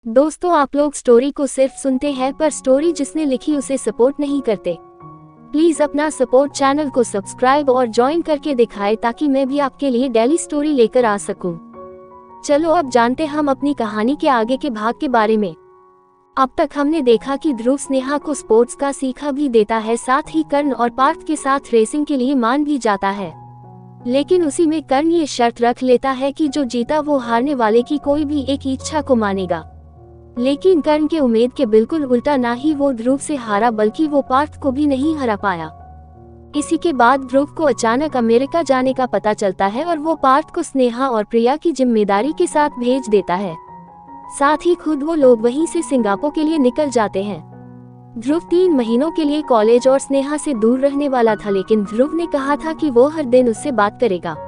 दोस्तों, आप लोग स्टोरी को सिर्फ सुनते हैं पर स्टोरी जिसने लिखी उसे सपोर्ट नहीं करते। प्लीज अपना सपोर्ट चैनल को सब्सक्राइब और ज्वाइन करके दिखाएं ताकि मैं भी आपके लिए डेली स्टोरी लेकर आ सकूं। चलो अब जानते हम अपनी कहानी के आगे के भाग के बारे में। अब तक हमने देखा कि ध्रुव स्नेहा को स्पोर्ट्स का सीखा भी देता है, साथ ही कर्ण और पार्थ के साथ रेसिंग के लिए मान भी जाता है। लेकिन उसी में कर्ण ये शर्त रख लेता है कि जो जीता वो हारने वाले की कोई भी एक इच्छा को मानेगा। लेकिन कर्ण के उम्मीद के बिल्कुल उल्टा, ना ही वो ध्रुव से हारा बल्कि वो पार्थ को भी नहीं हरा पाया। इसी के बाद ध्रुव को अचानक अमेरिका जाने का पता चलता है और वो पार्थ को स्नेहा और प्रिया की जिम्मेदारी के साथ भेज देता है। साथ ही खुद वो लोग वहीं से सिंगापुर के लिए निकल जाते हैं। ध्रुव 3 महीनों के लिए कॉलेज और स्नेहा से दूर रहने वाला था, लेकिन ध्रुव ने कहा था कि वो हर दिन उससे बात करेगा।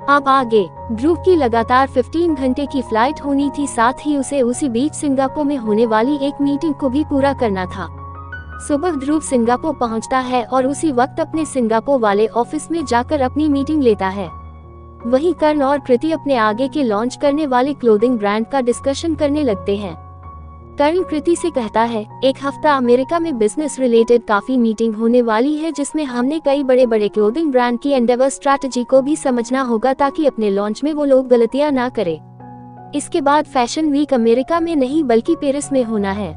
अब आगे ध्रुव की लगातार 15 घंटे की फ्लाइट होनी थी, साथ ही उसे उसी बीच सिंगापुर में होने वाली एक मीटिंग को भी पूरा करना था। सुबह ध्रुव सिंगापुर पहुंचता है और उसी वक्त अपने सिंगापुर वाले ऑफिस में जाकर अपनी मीटिंग लेता है। वहीं कर्ण और कृति अपने आगे के लॉन्च करने वाले क्लोथिंग ब्रांड का डिस्कशन करने लगते हैं। कर्ण कृति से कहता है, एक हफ्ता अमेरिका में बिजनेस रिलेटेड काफी मीटिंग होने वाली है, जिसमें हमने कई बड़े बड़े क्लोथिंग ब्रांड की एंडेवर स्ट्रैटेजी को भी समझना होगा ताकि अपने लॉन्च में वो लोग गलतियां ना करें। इसके बाद फैशन वीक अमेरिका में नहीं बल्कि पेरिस में होना है।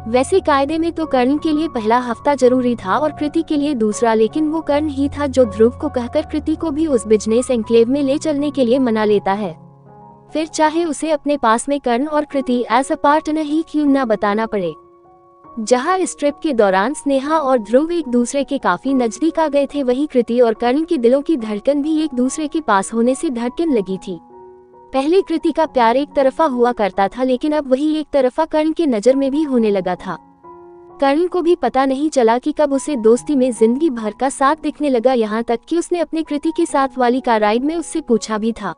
वैसे कायदे में तो कर्ण के लिए पहला हफ्ता जरूरी था और कृति के लिए दूसरा, लेकिन वो कर्ण ही था जो ध्रुव को कहकर कृति को भी उस बिजनेस एन्क्लेव में ले चलने के लिए मना लेता है। फिर चाहे उसे अपने पास में कर्ण और कृति एज अ पार्टनर ही क्यों ना बताना पड़े। जहां इस ट्रिप के दौरान स्नेहा और ध्रुव एक दूसरे के काफी नजदीक आ गए थे, वहीं कृति और कर्ण के दिलों की धड़कन भी एक दूसरे के पास होने से धड़कन लगी थी। पहले कृति का प्यार एक तरफा हुआ करता था, लेकिन अब वही एक तरफा कर्ण के नजर में भी होने लगा था। कर्ण को भी पता नहीं चला कि कब उसे दोस्ती में जिंदगी भर का साथ दिखने लगा, यहाँ तक कि उसने अपने कृति के साथ वाली कार राइड में उससे पूछा भी था।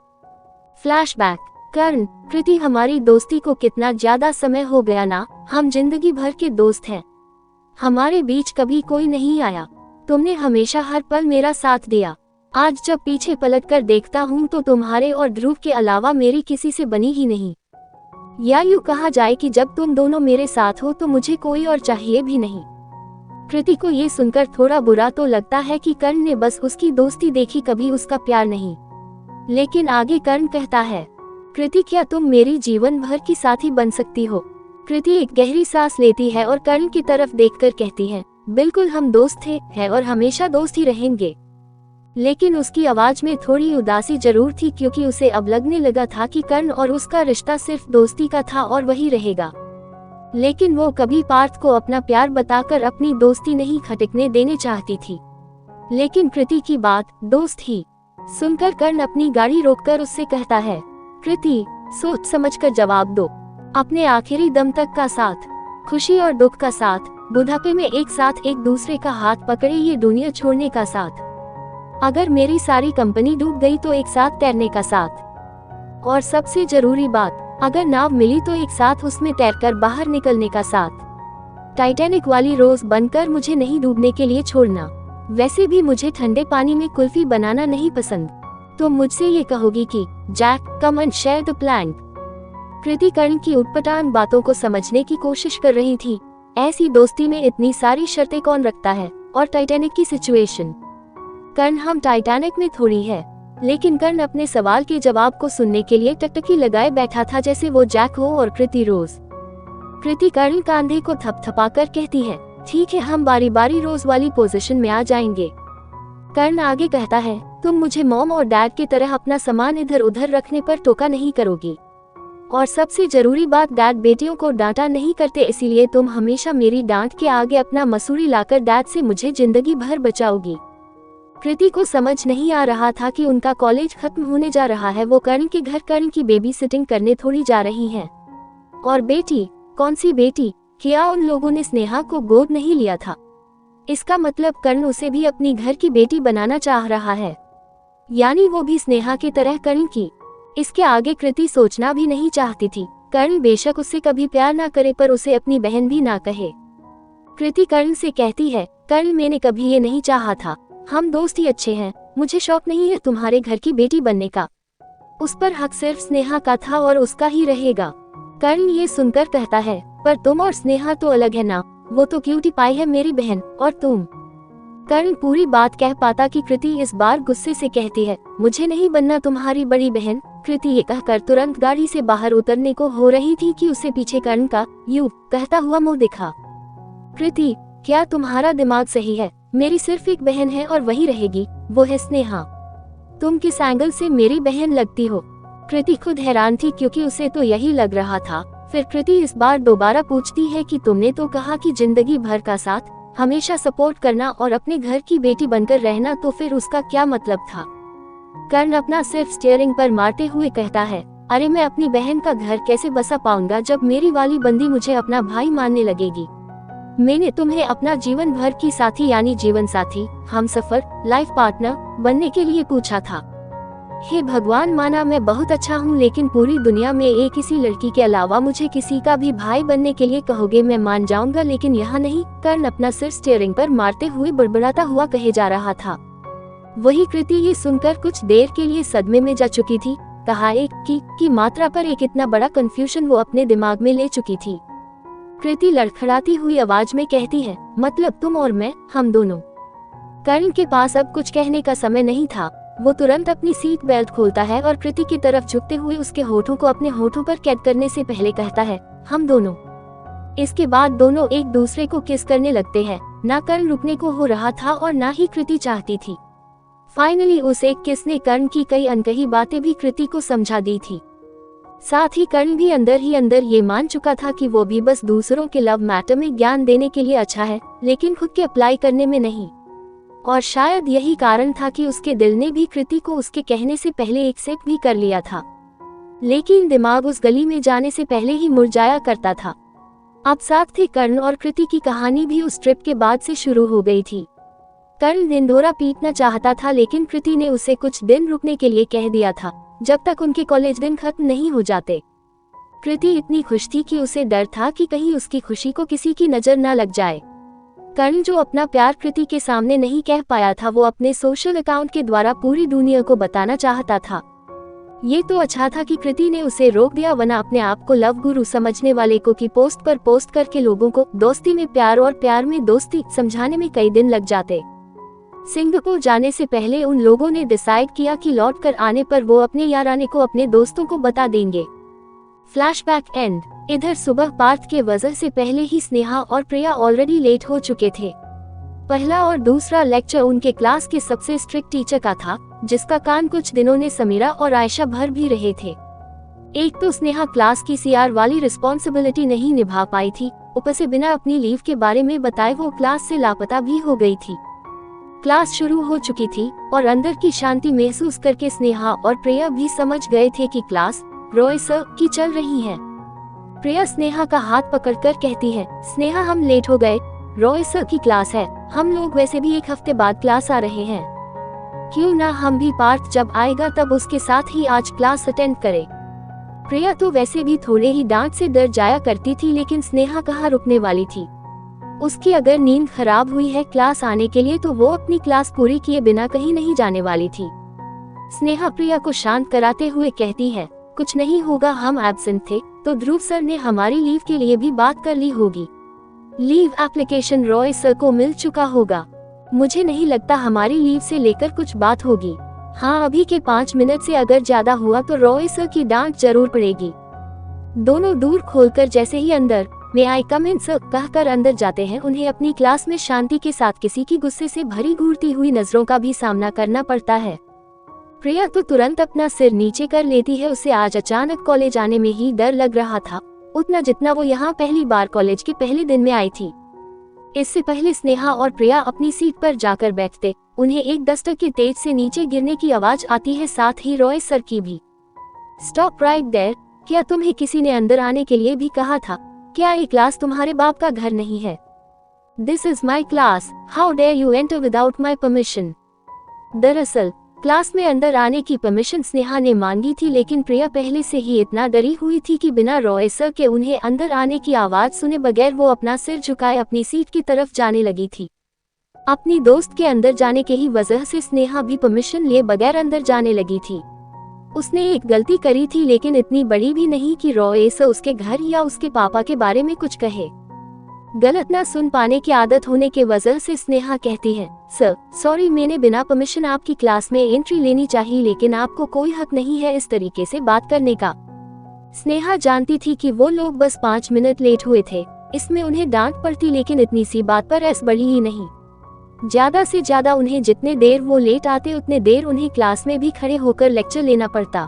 फ्लैशबैक। कर्ण, कृति, हमारी दोस्ती को कितना ज्यादा समय हो गया ना, हम जिंदगी भर के दोस्त हैं। हमारे बीच कभी कोई नहीं आया, तुमने हमेशा हर पल मेरा साथ दिया। आज जब पीछे पलटकर देखता हूँ तो तुम्हारे और ध्रुव के अलावा मेरी किसी से बनी ही नहीं। या यूँ कहा जाए कि जब तुम दोनों मेरे साथ हो तो मुझे कोई और चाहिए भी नहीं। कृति को ये सुनकर थोड़ा बुरा तो लगता है कि कर्ण ने बस उसकी दोस्ती देखी, कभी उसका प्यार नहीं। लेकिन आगे कर्ण कहता है, कृति, क्या तुम मेरी जीवन भर की साथी बन सकती हो? कृति एक गहरी सांस लेती है और कर्ण की तरफ देखकर कहती है, बिल्कुल, हम दोस्त थे, हैं और हमेशा दोस्त ही रहेंगे। लेकिन उसकी आवाज में थोड़ी उदासी जरूर थी, क्योंकि उसे अब लगने लगा था कि कर्ण और उसका रिश्ता सिर्फ दोस्ती का था और वही रहेगा। लेकिन वो कभी पार्थ को अपना प्यार बताकर अपनी दोस्ती नहीं खटकने देने चाहती थी। लेकिन कृति की बात दोस्त ही सुनकर कर्ण अपनी गाड़ी रोककर उससे कहता है, कृति, सोच समझकर जवाब दो। अपने आखिरी दम तक का साथ, खुशी और दुख का साथ, बुढ़ापे में एक साथ एक दूसरे का हाथ पकड़े ये दुनिया छोड़ने का साथ, अगर मेरी सारी कंपनी डूब गई तो एक साथ तैरने का साथ, और सबसे जरूरी बात, अगर नाव मिली तो एक साथ उसमें तैरकर बाहर निकलने का साथ। टाइटैनिक वाली रोज बनकर मुझे नहीं डूबने के लिए छोड़ना। वैसे भी मुझे ठंडे पानी में कुल्फी बनाना नहीं पसंद, तो मुझसे ये कहोगी कि Jack, come and share the plan. Kriti Karn की उटपटांग बातों को समझने की कोशिश कर रही थी। ऐसी दोस्ती में इतनी सारी शर्तें कौन रखता है? और टाइटैनिक की सिचुएशन, कर्ण, हम टाइटैनिक में थोड़ी है। लेकिन कर्ण अपने सवाल के जवाब को सुनने के लिए टकटकी लगाए बैठा था, जैसे वो जैक हो और कृति रोज। कृति कर्ण कांधे को थपथपाकर कहती है, ठीक है, हम बारी बारी रोज वाली पोजीशन में आ जाएंगे। कर्ण आगे कहता है, तुम मुझे मॉम और डैड की तरह अपना सामान इधर उधर रखने पर टोका नहीं करोगी। और सबसे जरूरी बात, डैड बेटियों को डांटा नहीं करते, इसीलिए तुम हमेशा मेरी डांट के आगे अपना मसूरी लाकर डैड से मुझे जिंदगी भर बचाओगी। कृति को समझ नहीं आ रहा था कि उनका कॉलेज खत्म होने जा रहा है। वो कर्ण के घर कर्ण की बेबी सिटिंग करने थोड़ी जा रही हैं। और बेटी? कौन सी बेटी? क्या उन लोगों ने स्नेहा को गोद नहीं लिया था? इसका मतलब कर्ण उसे भी अपनी घर की बेटी बनाना चाह रहा है, यानी वो भी स्नेहा की तरह कर्ण की। इसके आगे कृति सोचना भी नहीं चाहती थी। कर्ण बेशक उससे कभी प्यार ना करे, पर उसे अपनी बहन भी ना कहे। कृति कर्ण से कहती है, कर्ण, मैंने कभी ये नहीं चाहा था, हम दोस्त ही अच्छे हैं, मुझे शौक नहीं है तुम्हारे घर की बेटी बनने का। उस पर हक सिर्फ स्नेहा का था और उसका ही रहेगा। कर्ण ये सुनकर कहता है, पर तुम और स्नेहा तो अलग है ना, वो तो क्यूटी पाई है मेरी बहन, और तुम। कर्ण पूरी बात कह पाता कि कृति इस बार गुस्से से कहती है, मुझे नहीं बनना तुम्हारी बड़ी बहन। कृति ये कहकर तुरंत गाड़ी से बाहर उतरने को हो रही थी कि उसे पीछे कर्ण का यू कहता हुआ मुंह दिखा। कृति, क्या तुम्हारा दिमाग सही है? मेरी सिर्फ एक बहन है और वही रहेगी, वो है स्नेहा। तुम किस एंगल से मेरी बहन लगती हो? कृति खुद हैरान थी क्योंकि उसे तो यही लग रहा था। फिर कृति इस बार दोबारा पूछती है कि तुमने तो कहा कि जिंदगी भर का साथ, हमेशा सपोर्ट करना और अपने घर की बेटी बनकर रहना, तो फिर उसका क्या मतलब था? कर्ण अपना सिर्फ स्टीयरिंग पर मारते हुए कहता है, अरे मैं अपनी बहन का घर कैसे बसा पाऊंगा जब मेरी वाली बंदी मुझे अपना भाई मानने लगेगी। मैंने तुम्हें अपना जीवन भर की साथी यानी जीवन साथी, हमसफर, लाइफ पार्टनर बनने के लिए पूछा था। हे भगवान, माना मैं बहुत अच्छा हूँ, लेकिन पूरी दुनिया में एक किसी लड़की के अलावा मुझे किसी का भी भाई बनने के लिए कहोगे मैं मान जाऊंगा, लेकिन यहाँ नहीं। कर्ण अपना सिर स्टीयरिंग पर मारते हुए बड़बड़ाता हुआ कहे जा रहा था। वही कृति ये सुनकर कुछ देर के लिए सदमे में जा चुकी थी। कहा एक की मात्रा पर एक इतना बड़ा कंफ्यूजन वो अपने दिमाग में ले चुकी थी। कृति लड़खड़ाती हुई आवाज में कहती है, मतलब तुम और मैं, हम दोनों। कर्ण के पास अब कुछ कहने का समय नहीं था। वो तुरंत अपनी सीट बेल्ट खोलता है और कृति की तरफ झुकते हुए उसके होठों को अपने होठों पर कैद करने से पहले कहता है, हम दोनों। इसके बाद दोनों एक दूसरे को किस करने लगते हैं। ना कर्ण रुकने को हो रहा था और ना ही कृति चाहती थी। फाइनली उस एक किस ने कर्ण की कई अनकही बातें भी कृति को समझा दी थी। साथ ही कर्ण भी अंदर ही अंदर ये मान चुका था कि वो भी बस दूसरों के लव मैटर में ज्ञान देने के लिए अच्छा है, लेकिन खुद के अप्लाई करने में नहीं। और शायद यही कारण था कि उसके दिल ने भी कृति को उसके कहने से पहले एक्सेप्ट भी कर लिया था, लेकिन दिमाग उस गली में जाने से पहले ही मुरझाया करता था। अब साथ ही कर्ण और कृति की कहानी भी उस ट्रिप के बाद से शुरू हो गई थी। कर्ण दिंदोरा पीटना चाहता था, लेकिन कृति ने उसे कुछ दिन रुकने के लिए कह दिया था, जब तक उनके कॉलेज दिन खत्म नहीं हो जाते। कृति इतनी खुश थी कि उसे डर था कि कहीं उसकी खुशी को किसी की नजर न लग जाए। कर्ण जो अपना प्यार कृति के सामने नहीं कह पाया था, वो अपने सोशल अकाउंट के द्वारा पूरी दुनिया को बताना चाहता था। ये तो अच्छा था कि कृति ने उसे रोक दिया, वरना अपने आप को लव गुरु समझने वाले को की पोस्ट पर पोस्ट करके लोगों को दोस्ती में प्यार और प्यार में दोस्ती समझाने में कई दिन लग जाते। सिंगापुर जाने से पहले उन लोगों ने डिसाइड किया कि लौट कर आने पर वो अपने याराने को अपने दोस्तों को बता देंगे। Flashback and. इधर सुबह पार्थ के वजह से पहले ही स्नेहा और प्रिया ऑलरेडी लेट हो चुके थे। पहला और दूसरा लेक्चर उनके क्लास के सबसे स्ट्रिक्ट टीचर का था, जिसका कान कुछ दिनों ने समीरा और आयशा भर भी रहे थे। एक तो स्नेहा क्लास की सीआर वाली रिस्पॉन्सिबिलिटी नहीं निभा पाई थी, ऊपर से बिना अपनी लीव के बारे में बताए वो क्लास से लापता भी हो गई थी। क्लास शुरू हो चुकी थी और अंदर की शांति महसूस करके स्नेहा और प्रिया भी समझ गए थे कि क्लास रॉय सर की चल रही है। प्रिया स्नेहा का हाथ पकड़कर कहती है, स्नेहा हम लेट हो गए, रॉय सर की क्लास है, हम लोग वैसे भी एक हफ्ते बाद क्लास आ रहे हैं, क्यों ना हम भी पार्थ जब आएगा तब उसके साथ ही आज क्लास अटेंड करें। प्रिया तो वैसे भी थोड़े ही डांट से डर जाया करती थी, लेकिन स्नेहा कहाँ रुकने वाली थी। उसकी अगर नींद खराब हुई है क्लास आने के लिए, तो वो अपनी क्लास पूरी किए बिना कहीं नहीं जाने वाली थी। स्नेहा प्रिया को शांत कराते हुए कहती है, कुछ नहीं होगा, हम एब्सेंट थे तो ध्रुव सर ने हमारी लीव के लिए भी बात कर ली होगी। लीव एप्लीकेशन रॉय सर को मिल चुका होगा। मुझे नहीं लगता हमारी लीव से लेकर कुछ बात होगी। हाँ, अभी के 5 मिनट से अगर ज्यादा हुआ तो रॉय सर की डांट जरूर पड़ेगी। दोनों दूर खोलकर जैसे ही अंदर मे आई कम इन सर कहकर अंदर जाते हैं, उन्हें अपनी क्लास में शांति के साथ किसी की गुस्से से भरी घूरती हुई नजरों का भी सामना करना पड़ता है। प्रिया तो तुरंत अपना सिर नीचे कर लेती है। उसे आज अचानक कॉलेज आने में ही डर लग रहा था, उतना जितना वो यहाँ पहली बार कॉलेज के पहले दिन में आई थी। इससे पहले स्नेहा और प्रिया अपनी सीट पर जाकर बैठते, उन्हें एक डस्टर के तेज से नीचे गिरने की आवाज आती है, साथ ही रॉय सर की भी। Stop right there. क्या तुम्हें किसी ने अंदर आने के लिए भी कहा था? क्या ये क्लास तुम्हारे बाप का घर नहीं है? This is my class, how dare you enter without my permission. दरअसल क्लास में अंदर आने की परमिशन स्नेहा ने मांगी थी, लेकिन प्रिया पहले से ही इतना डरी हुई थी कि बिना रॉय सर के उन्हें अंदर आने की आवाज सुने बगैर वो अपना सिर झुकाए अपनी सीट की तरफ जाने लगी थी। अपनी दोस्त के अंदर जाने के ही वजह से स्नेहा भी परमिशन लिए बगैर अंदर जाने लगी थी। उसने एक गलती करी थी, लेकिन इतनी बड़ी भी नहीं कि रॉय सर उसके घर या उसके पापा के बारे में कुछ कहे। गलत ना सुन पाने की आदत होने के वजह से स्नेहा कहती है, सर सॉरी, मैंने बिना परमिशन आपकी क्लास में एंट्री लेनी चाहिए, लेकिन आपको कोई हक नहीं है इस तरीके से बात करने का। स्नेहा जानती थी कि वो लोग बस 5 मिनट लेट हुए थे, इसमें उन्हें डांट पड़ती, लेकिन इतनी सी बात पर ऐस बढ़ी ही नहीं। ज्यादा से ज्यादा उन्हें जितने देर वो लेट आते उतने देर उन्हें क्लास में भी खड़े होकर लेक्चर लेना पड़ता।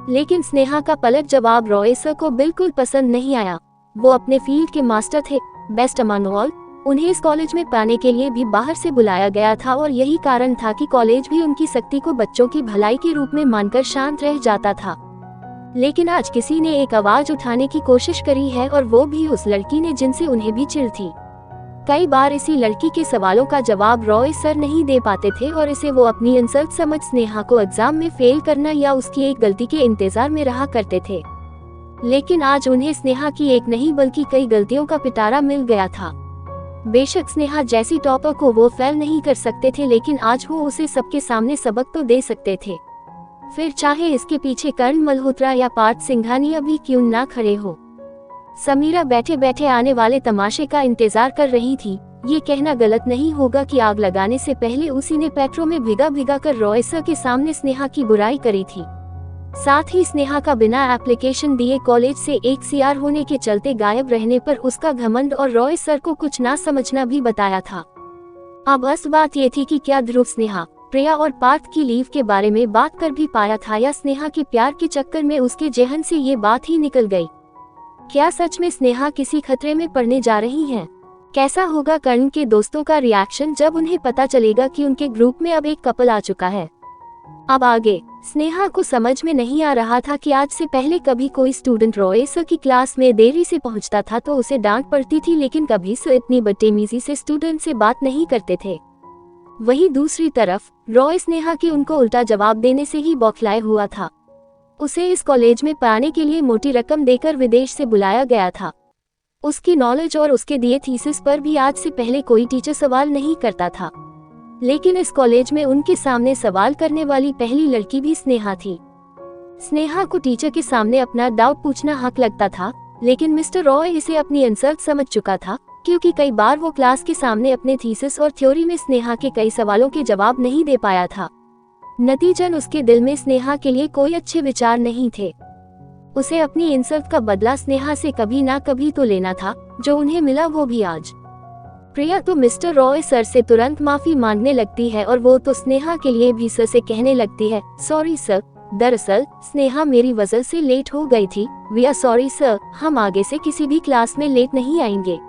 लेकिन स्नेहा का पलट जवाब रॉय सर को बिल्कुल पसंद नहीं आया। वो अपने फील्ड के मास्टर थे, बेस्ट अमंग ऑल। उन्हें इस कॉलेज में पाने के लिए भी बाहर से बुलाया गया था और यही कारण था कि कॉलेज भी उनकी सख्ती को बच्चों की भलाई के रूप में मानकर शांत रह जाता था। लेकिन आज किसी ने एक आवाज उठाने की कोशिश करी है, और वो भी उस लड़की ने जिनसे उन्हें भी चिढ़ थी। कई बार इसी लड़की के सवालों का जवाब रॉय सर नहीं दे पाते थे और इसे वो अपनी इंसल्ट समझ स्नेहा को एग्जाम में फेल करना या उसकी एक गलती के इंतजार में रहा करते थे। लेकिन आज उन्हें स्नेहा की एक नहीं बल्कि कई गलतियों का पिटारा मिल गया था। बेशक स्नेहा जैसी टॉपर को वो फेल नहीं कर सकते थे, लेकिन आज वो उसे सबके सामने सबक तो दे सकते थे, फिर चाहे इसके पीछे कर्ण मल्होत्रा या पार्थ सिंघानिया भी क्यों ना खड़े हो। समीरा बैठे बैठे आने वाले तमाशे का इंतजार कर रही थी। ये कहना गलत नहीं होगा कि आग लगाने से पहले उसी ने पेट्रो में भिगा भिगा कर रॉय सर के सामने स्नेहा की बुराई करी थी। साथ ही स्नेहा का बिना एप्लीकेशन दिए कॉलेज से एक सीआर होने के चलते गायब रहने पर उसका घमंड और रॉय सर को कुछ ना समझना भी बताया था। अब बस बात ये थी कि क्या ध्रुव स्नेहा, प्रिया और पार्थ की लीव के बारे में बात कर भी पाया था, या स्नेहा के प्यार के चक्कर में उसके जेहन से ये बात ही निकल गई। क्या सच में स्नेहा किसी खतरे में पड़ने जा रही हैं? कैसा होगा कर्ण के दोस्तों का रिएक्शन जब उन्हें पता चलेगा कि उनके ग्रुप में अब एक कपल आ चुका है? अब आगे स्नेहा को समझ में नहीं आ रहा था कि आज से पहले कभी कोई स्टूडेंट रॉय सर की क्लास में देरी से पहुंचता था तो उसे डांट पड़ती थी, लेकिन कभी सर इतनी बदतमीजी से स्टूडेंट से बात नहीं करते थे। वहीं दूसरी तरफ रॉय स्नेहा के उनको उल्टा जवाब देने से ही बौखलाया हुआ था। उसे इस कॉलेज में पढ़ाने के लिए मोटी रकम देकर विदेश से बुलाया गया था। उसकी नॉलेज और उसके दिए थीसिस पर भी आज से पहले कोई टीचर सवाल नहीं करता था, लेकिन इस कॉलेज में उनके सामने सवाल करने वाली पहली लड़की भी स्नेहा थी। स्नेहा को टीचर के सामने अपना डाउट पूछना हक लगता था, लेकिन मिस्टर रॉय इसे अपनी इंसल्ट समझ चुका था, क्योंकि कई बार वो क्लास के सामने अपने थीसिस और थ्योरी में स्नेहा के कई सवालों के जवाब नहीं दे पाया था। नतीजन उसके दिल में स्नेहा के लिए कोई अच्छे विचार नहीं थे। उसे अपनी इंसल्ट का बदला स्नेहा से कभी ना कभी तो लेना था, जो उन्हें मिला वो भी आज। प्रिया तो मिस्टर रॉय सर से तुरंत माफी मांगने लगती है और वो तो स्नेहा के लिए भी सर से कहने लगती है, सॉरी सर, दरअसल स्नेहा मेरी वजह से लेट हो गई थी। वी आर सॉरी सर, हम आगे से किसी भी क्लास में लेट नहीं आएंगे।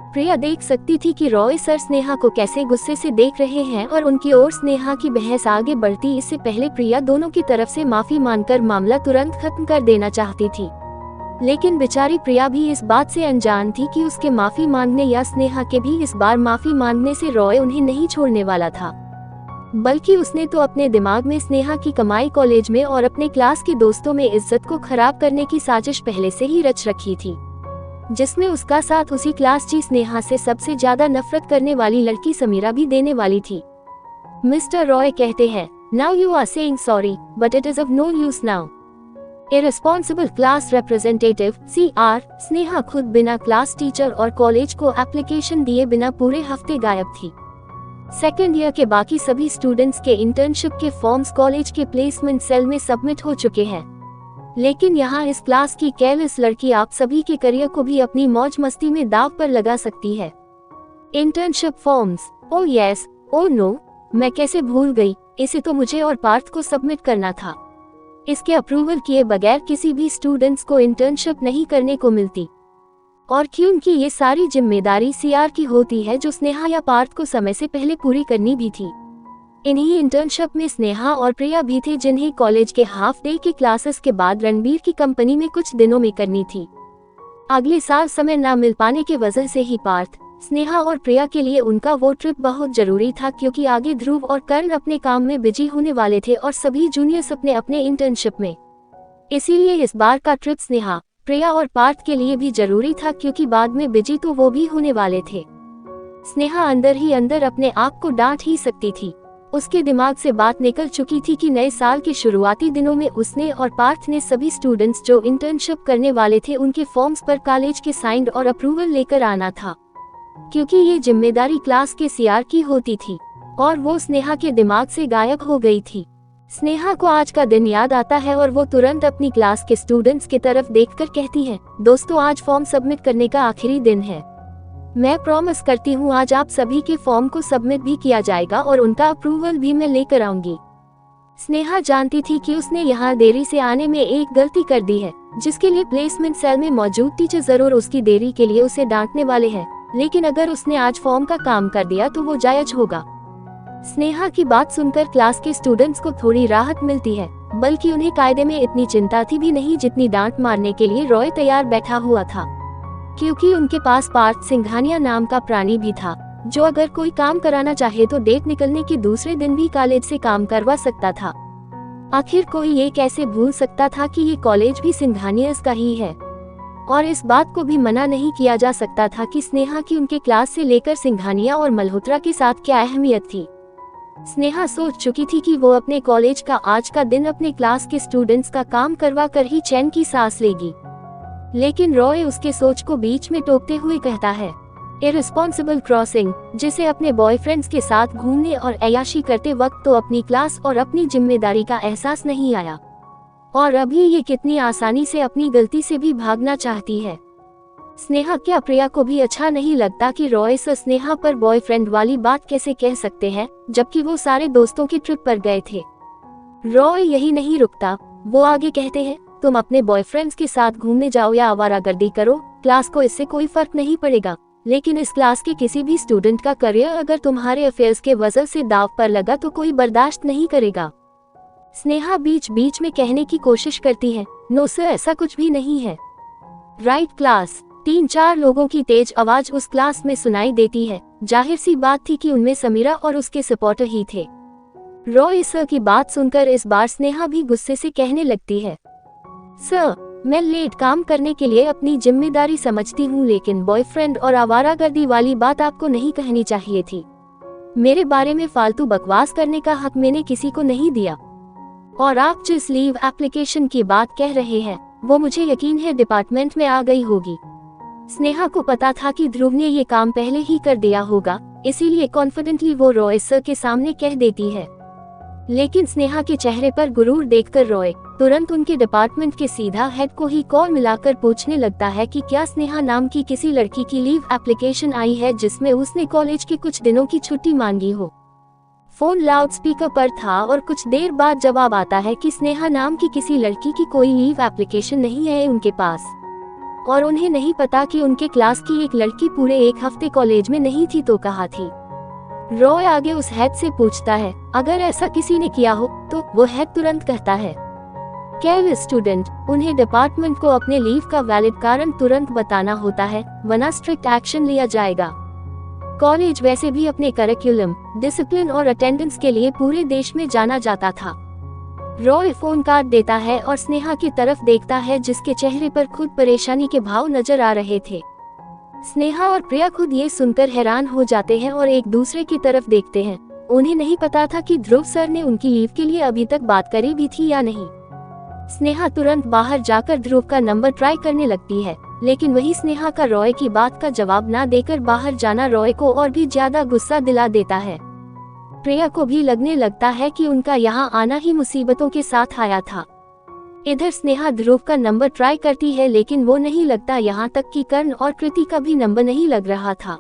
प्रिया देख सकती थी कि रॉय सर स्नेहा को कैसे गुस्से से देख रहे हैं और उनकी ओर स्नेहा की बहस आगे बढ़ती। इससे पहले प्रिया दोनों की तरफ से माफी मांगकर मामला तुरंत खत्म कर देना चाहती थी, लेकिन बेचारी प्रिया भी इस बात से अनजान थी कि उसके माफी मांगने या स्नेहा के भी इस बार माफी मांगने से रॉय उन्हें नहीं छोड़ने वाला था, बल्कि उसने तो अपने दिमाग में स्नेहा की कमाई कॉलेज में और अपने क्लास के दोस्तों में इज्जत को खराब करने की साजिश पहले से ही रच रखी थी, जिसमें उसका साथ उसी क्लास की स्नेहा से सबसे ज्यादा नफरत करने वाली लड़की समीरा भी देने वाली थी। मिस्टर रॉय कहते हैं, now you are saying sorry but it is of no use now. Irresponsible class representative CR Sneha खुद बिना क्लास टीचर और कॉलेज को एप्लीकेशन दिए बिना पूरे हफ्ते गायब थी। सेकेंड ईयर के बाकी सभी स्टूडेंट्स के इंटर्नशिप के फॉर्म्स कॉलेज के प्लेसमेंट सेल में सबमिट हो चुके हैं, लेकिन यहाँ इस क्लास की केयरलेस लड़की आप सभी के करियर को भी अपनी मौज मस्ती में दाव पर लगा सकती है। Internship forms, oh yes, oh no, मैं कैसे भूल गई, इसे तो मुझे और पार्थ को सबमिट करना था। इसके अप्रूवल किए बगैर किसी भी स्टूडेंट्स को इंटर्नशिप नहीं करने को मिलती, और क्योंकि ये सारी जिम्मेदारी CR की होती है जो स्नेहा या पार्थ को समय से पहले पूरी करनी भी थी। इन्हीं इंटर्नशिप में स्नेहा और प्रिया भी थे, जिन्हें कॉलेज के हाफ डे की क्लासेस के बाद रणबीर की कंपनी में कुछ दिनों में करनी थी। अगले साल समय न मिल पाने की वजह से ही पार्थ, स्नेहा और प्रिया के लिए उनका वो ट्रिप बहुत जरूरी था, क्योंकि आगे ध्रुव और कर्ण अपने काम में बिजी होने वाले थे और सभी जूनियर्स अपने अपने इंटर्नशिप में। इसीलिए इस बार का ट्रिप स्नेहा, प्रिया और पार्थ के लिए भी जरूरी था, क्योंकि बाद में बिजी तो वो भी होने वाले थे। स्नेहा अंदर ही अंदर अपने आप को डांट ही सकती थी, उसके दिमाग से बात निकल चुकी थी कि नए साल के शुरुआती दिनों में उसने और पार्थ ने सभी स्टूडेंट्स जो इंटर्नशिप करने वाले थे उनके फॉर्म्स पर कॉलेज के साइन और अप्रूवल लेकर आना था, क्योंकि ये जिम्मेदारी क्लास के सीआर की होती थी। और वो स्नेहा के दिमाग से गायब हो गई थी। स्नेहा को आज का दिन याद आता है और वो तुरंत अपनी क्लास के स्टूडेंट्स की तरफ देखकर कहती है, दोस्तों आज फॉर्म सबमिट करने का आखिरी दिन है। मैं प्रॉमिस करती हूँ आज आप सभी के फॉर्म को सबमिट भी किया जाएगा और उनका अप्रूवल भी मैं लेकर आऊंगी। स्नेहा जानती थी कि उसने यहाँ देरी से आने में एक गलती कर दी है, जिसके लिए प्लेसमेंट सेल में मौजूद टीचर जरूर उसकी देरी के लिए उसे डांटने वाले हैं, लेकिन अगर उसने आज फॉर्म का काम कर दिया तो वो जायज होगा। स्नेहा की बात सुनकर क्लास के स्टूडेंट्स को थोड़ी राहत मिलती है, बल्कि उन्हें कायदे में इतनी चिंता थी भी नहीं जितनी डांट मारने के लिए रॉय तैयार बैठा हुआ था, क्योंकि उनके पास पार्थ सिंघानिया नाम का प्राणी भी था, जो अगर कोई काम कराना चाहे तो डेट निकलने के दूसरे दिन भी कॉलेज से काम करवा सकता था। आखिर कोई ये कैसे भूल सकता था कि ये कॉलेज भी सिंघानियास का ही है, और इस बात को भी मना नहीं किया जा सकता था कि स्नेहा की उनके क्लास से लेकर सिंघानिया और मल्होत्रा के साथ क्या अहमियत थी। स्नेहा सोच चुकी थी कि वो अपने कॉलेज का आज का दिन अपने क्लास के स्टूडेंट्स का काम करवा कर ही चैन की सांस लेगी, लेकिन रॉय उसके सोच को बीच में टोकते हुए कहता है, इररिस्पॉन्सिबल क्रॉसिंग, जिसे अपने बॉयफ्रेंड्स के साथ घूमने और अय्याशी करते वक्त तो अपनी क्लास और अपनी जिम्मेदारी का एहसास नहीं आया, और अभी ये कितनी आसानी से अपनी गलती से भी भागना चाहती है। स्नेहा क्या प्रिया को भी अच्छा नहीं लगता कि रॉय से स्नेहा पर बॉयफ्रेंड वाली बात कैसे कह सकते हैं, जबकि वो सारे दोस्तों की ट्रिप पर गए थे। रॉय यही नहीं रुकता, वो आगे कहते हैं, तुम अपने बॉयफ्रेंड्स के साथ घूमने जाओ या आवारागर्दी करो, क्लास को इससे कोई फर्क नहीं पड़ेगा, लेकिन इस क्लास के किसी भी स्टूडेंट का करियर अगर तुम्हारे अफेयर्स के वजह से दाव पर लगा तो कोई बर्दाश्त नहीं करेगा। स्नेहा बीच बीच में कहने की कोशिश करती है, नो सर ऐसा कुछ भी नहीं है। Right class. 3-4 लोगों की तेज आवाज उस क्लास में सुनाई देती है। जाहिर सी बात थी कि उनमें समीरा और उसके सपोर्टर ही थे। रॉय सर की बात सुनकर इस बार स्नेहा भी गुस्से से कहने लगती है, सर मैं लेट काम करने के लिए अपनी जिम्मेदारी समझती हूँ, लेकिन बॉयफ्रेंड और आवारागर्दी वाली बात आपको नहीं कहनी चाहिए थी। मेरे बारे में फालतू बकवास करने का हक मैंने किसी को नहीं दिया, और आप जिस लीव एप्लीकेशन की बात कह रहे हैं वो मुझे यकीन है डिपार्टमेंट में आ गई होगी। स्नेहा को पता था कि ध्रुव ने ये काम पहले ही कर दिया होगा, इसीलिए कॉन्फिडेंटली वो रॉय सर के सामने कह देती है, लेकिन स्नेहा के चेहरे पर गुरूर देखकर रॉय तुरंत उनके डिपार्टमेंट के सीधा हेड को ही कॉल मिलाकर पूछने लगता है कि क्या स्नेहा नाम की किसी लड़की की लीव एप्लीकेशन आई है जिसमें उसने कॉलेज के कुछ दिनों की छुट्टी मांगी हो। फोन लाउड स्पीकर पर था और कुछ देर बाद जवाब आता है कि स्नेहा नाम की किसी लड़की की कोई लीव एप्लीकेशन नहीं है उनके पास, और उन्हें नहीं पता कि उनके क्लास की एक लड़की पूरे 1 हफ्ते कॉलेज में नहीं थी तो कहाँ थी। रॉय आगे उस हेड से पूछता है, अगर ऐसा किसी ने किया हो तो? वो हेड तुरंत कहता है, केयरलेस स्टूडेंट, उन्हें डिपार्टमेंट को अपने लीव का वैलिड कारण तुरंत बताना होता है, वरना स्ट्रिक्ट एक्शन लिया जाएगा। कॉलेज वैसे भी अपने करिकुलम, डिसिप्लिन और अटेंडेंस के लिए पूरे देश में जाना जाता था। रॉय फोन काट देता है और स्नेहा की तरफ देखता है जिसके चेहरे पर खुद परेशानी के भाव नजर आ रहे थे। स्नेहा और प्रिया खुद ये सुनकर हैरान हो जाते हैं और एक दूसरे की तरफ देखते हैं। उन्हें नहीं पता था कि ध्रुव सर ने उनकी लीव के लिए अभी तक बात करी भी थी या नहीं। स्नेहा तुरंत बाहर जाकर ध्रुव का नंबर ट्राई करने लगती है, लेकिन वही स्नेहा का रॉय की बात का जवाब ना देकर बाहर जाना रॉय को और भी ज्यादा गुस्सा दिला देता है। प्रिया को भी लगने लगता है कि उनका यहाँ आना ही मुसीबतों के साथ आया था। इधर स्नेहा ध्रुव का नंबर ट्राई करती है, लेकिन वो नहीं लगता, यहाँ तक कि कर्ण और कृति का भी नंबर नहीं लग रहा था।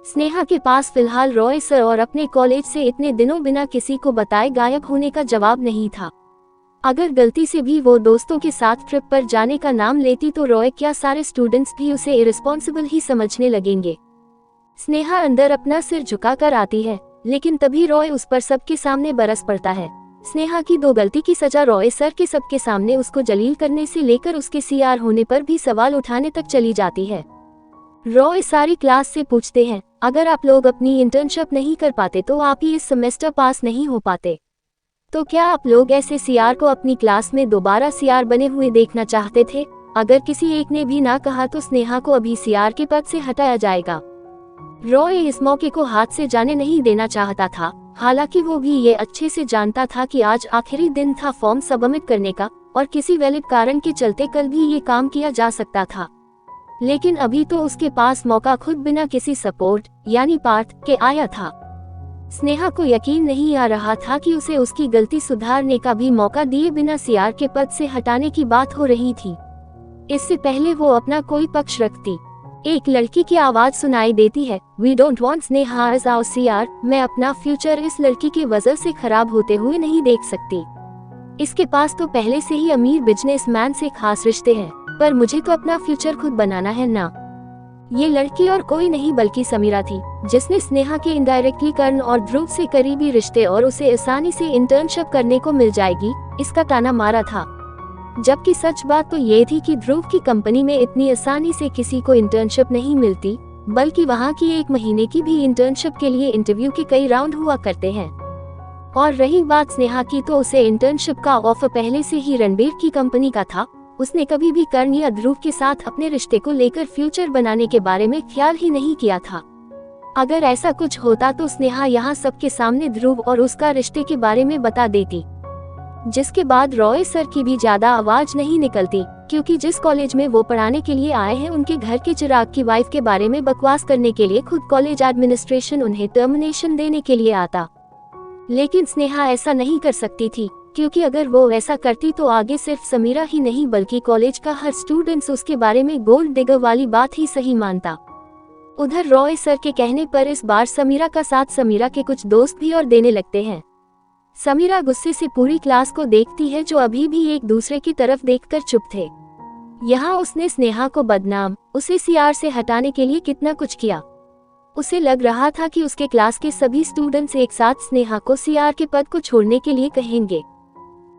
स्नेहा के पास फिलहाल रॉय सर और अपने कॉलेज से इतने दिनों बिना किसी को बताए गायब होने का जवाब नहीं था। अगर गलती से भी वो दोस्तों के साथ ट्रिप पर जाने का नाम लेती तो रॉय क्या सारे स्टूडेंट्स भी उसे इररिस्पॉन्सिबल ही समझने लगेंगे। स्नेहा अंदर अपना सिर झुकाकर आती है, लेकिन तभी रॉय उस पर सबके सामने बरस पड़ता है। स्नेहा की 2 गलती की सजा रॉय सर के सबके सामने उसको जलील करने से लेकर उसके सीआर होने पर भी सवाल उठाने तक चली जाती है। रॉय सारी क्लास से पूछते हैं, अगर आप लोग अपनी इंटर्नशिप नहीं कर पाते तो आप ही इस सेमेस्टर पास नहीं हो पाते, तो क्या आप लोग ऐसे सीआर को अपनी क्लास में दोबारा सीआर बने हुए देखना चाहते थे? अगर किसी एक ने भी ना कहा तो स्नेहा को अभी सीआर के पद से हटाया जाएगा। रॉय इस मौके को हाथ से जाने नहीं देना चाहता था, हालांकि वो भी ये अच्छे से जानता था कि आज आखिरी दिन था फॉर्म सबमिट करने का और किसी वैलिड कारण के चलते कल भी ये काम किया जा सकता था। लेकिन अभी तो उसके पास मौका खुद बिना किसी सपोर्ट यानी पार्थ के आया था। स्नेहा को यकीन नहीं आ रहा था कि उसे उसकी गलती सुधारने का भी मौका दिए बिना सीआर के पद से हटाने की बात हो रही थी। इससे पहले वो अपना कोई पक्ष रखती। एक लड़की की आवाज सुनाई देती है, we don't want Sneha as our CR. मैं अपना फ्यूचर इस लड़की की वजह से खराब होते हुए नहीं देख सकती। इसके पास तो पहले से ही अमीर बिजनेसमैन से खास रिश्ते हैं, पर मुझे तो अपना फ्यूचर खुद बनाना है ना। ये लड़की और कोई नहीं बल्कि समीरा थी, जिसने स्नेहा के इनडायरेक्टली कर्ण और ध्रुव से करीबी रिश्ते और उसे आसानी से इंटर्नशिप करने को मिल जाएगी इसका ताना मारा था। जबकि सच बात तो ये थी कि ध्रुव की कंपनी में इतनी आसानी से किसी को इंटर्नशिप नहीं मिलती, बल्कि वहाँ की 1 महीने की भी इंटर्नशिप के लिए इंटरव्यू के कई राउंड हुआ करते हैं। और रही बात स्नेहा की, तो उसे इंटर्नशिप का ऑफर पहले से ही रणबीर की कंपनी का था। उसने कभी भी कर्ण या ध्रुव के साथ अपने रिश्ते को लेकर फ्यूचर बनाने के बारे में ख्याल ही नहीं किया था। अगर ऐसा कुछ होता तो स्नेहा यहाँ सबके सामने ध्रुव और उसका रिश्ते के बारे में बता देती, जिसके बाद रॉय सर की भी ज्यादा आवाज नहीं निकलती, क्योंकि जिस कॉलेज में वो पढ़ाने के लिए आए हैं उनके घर के चिराग की वाइफ के बारे में बकवास करने के लिए खुद कॉलेज एडमिनिस्ट्रेशन उन्हें टर्मिनेशन देने के लिए आता। लेकिन स्नेहा ऐसा नहीं कर सकती थी, क्योंकि अगर वो ऐसा करती तो आगे सिर्फ समीरा ही नहीं बल्कि कॉलेज का हर स्टूडेंट्स उसके बारे में गोल्ड डिगर वाली बात ही सही मानता। उधर रॉय सर के कहने पर इस बार समीरा का साथ समीरा के कुछ दोस्त भी और देने लगते हैं। समीरा गुस्से से पूरी क्लास को देखती है, जो अभी भी एक दूसरे की तरफ देखकर चुप थे। यहाँ उसने स्नेहा को बदनाम, उसे सीआर से हटाने के लिए कितना कुछ किया। उसे लग रहा था कि उसके क्लास के सभी स्टूडेंट्स एक साथ स्नेहा को सीआर के पद को छोड़ने के लिए कहेंगे,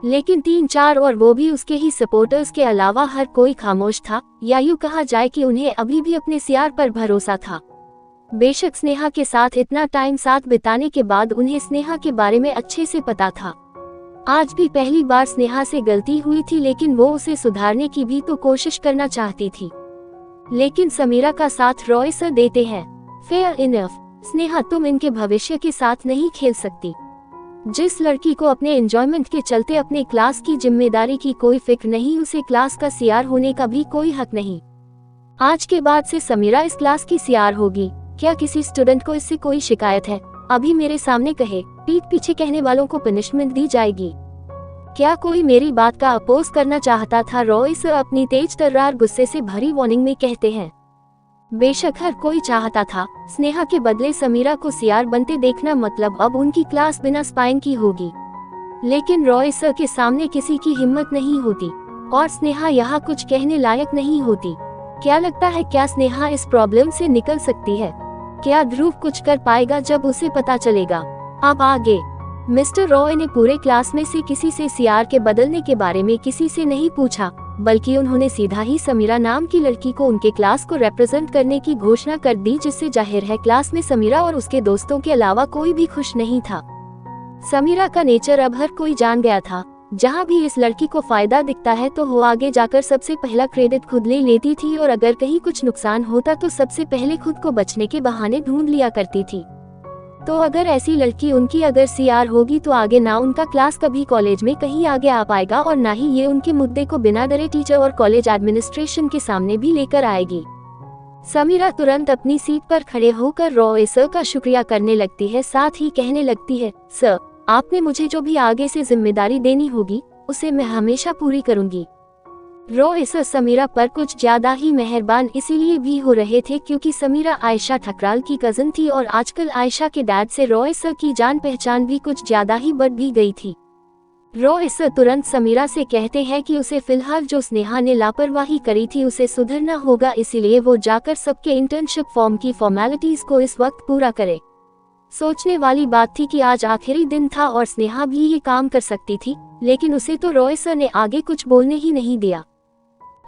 लेकिन 3-4 और वो भी उसके ही सपोर्टर्स के अलावा हर कोई खामोश था, या यूँ कहा जाए कि उन्हें अभी भी अपने सीआर पर भरोसा था। बेशक स्नेहा के साथ इतना टाइम साथ बिताने के बाद उन्हें स्नेहा के बारे में अच्छे से पता था। आज भी पहली बार स्नेहा से गलती हुई थी, लेकिन वो उसे सुधारने की भी तो कोशिश करना चाहती थी। लेकिन समीरा का साथ रॉय सर देते हैं। फेयर इनफ, स्नेहा तुम इनके भविष्य के साथ नहीं खेल सकती। जिस लड़की को अपने एंजॉयमेंट के चलते अपने क्लास की जिम्मेदारी की कोई फिक्र नहीं, उसे क्लास का सीआर होने का भी कोई हक नहीं। आज के बाद से समीरा इस क्लास की सीआर होगी। क्या किसी स्टूडेंट को इससे कोई शिकायत है? अभी मेरे सामने कहे, पीठ पीछे कहने वालों को पनिशमेंट दी जाएगी। क्या कोई मेरी बात का अपोज करना चाहता था? रॉय सर अपनी तेज तर्रार गुस्से से भरी वार्निंग में कहते हैं। बेशक हर कोई चाहता था स्नेहा के बदले समीरा को सीआर बनते देखना, मतलब अब उनकी क्लास बिना स्पाइन की होगी। लेकिन रॉय सर के सामने किसी की हिम्मत नहीं होती और स्नेहा यहाँ कुछ कहने लायक नहीं होती। क्या लगता है, क्या स्नेहा इस प्रॉब्लम से निकल सकती है? क्या ध्रुव कुछ कर पाएगा जब उसे पता चलेगा? अब आगे मिस्टर रॉय ने पूरे क्लास में से किसी से सीआर के बदलने के बारे में किसी से नहीं पूछा, बल्कि उन्होंने सीधा ही समीरा नाम की लड़की को उनके क्लास को रिप्रेजेंट करने की घोषणा कर दी, जिससे जाहिर है क्लास में समीरा और उसके दोस्तों के अलावा कोई भी खुश नहीं था। समीरा का नेचर अब हर कोई जान गया था। जहां भी इस लड़की को फायदा दिखता है तो वो आगे जाकर सबसे पहला क्रेडिट खुद ले लेती थी, और अगर कहीं कुछ नुकसान होता तो सबसे पहले खुद को बचने के बहाने ढूंढ लिया करती थी। तो अगर ऐसी लड़की उनकी अगर सीआर होगी तो आगे ना उनका क्लास कभी कॉलेज में कहीं आगे आ पाएगा, और ना ही ये उनके मुद्दे को बिना डरे टीचर और कॉलेज एडमिनिस्ट्रेशन के सामने भी लेकर आएगी। समीरा तुरंत अपनी सीट पर खड़े होकर रॉय सर का शुक्रिया करने लगती है, साथ ही कहने लगती है, सर आपने मुझे जो भी आगे से जिम्मेदारी देनी होगी उसे मैं हमेशा पूरी करूंगी। रॉय सर समीरा पर कुछ ज्यादा ही मेहरबान इसीलिए भी हो रहे थे क्योंकि समीरा आयशा ठकराल की कजन थी, और आजकल आयशा के डैड से रॉय सर की जान पहचान भी कुछ ज्यादा ही बढ़ भी गई थी। रॉय सर तुरंत समीरा से कहते हैं कि उसे फिलहाल जो स्नेहा ने लापरवाही करी थी उसे सुधरना होगा, इसीलिए वो जाकर सबके इंटर्नशिप फॉर्म की फॉर्मेलिटीज को इस वक्त पूरा करे। सोचने वाली बात थी कि आज आखिरी दिन था और स्नेहा भी ये काम कर सकती थी, लेकिन उसे तो रॉय सर ने आगे कुछ बोलने ही नहीं दिया।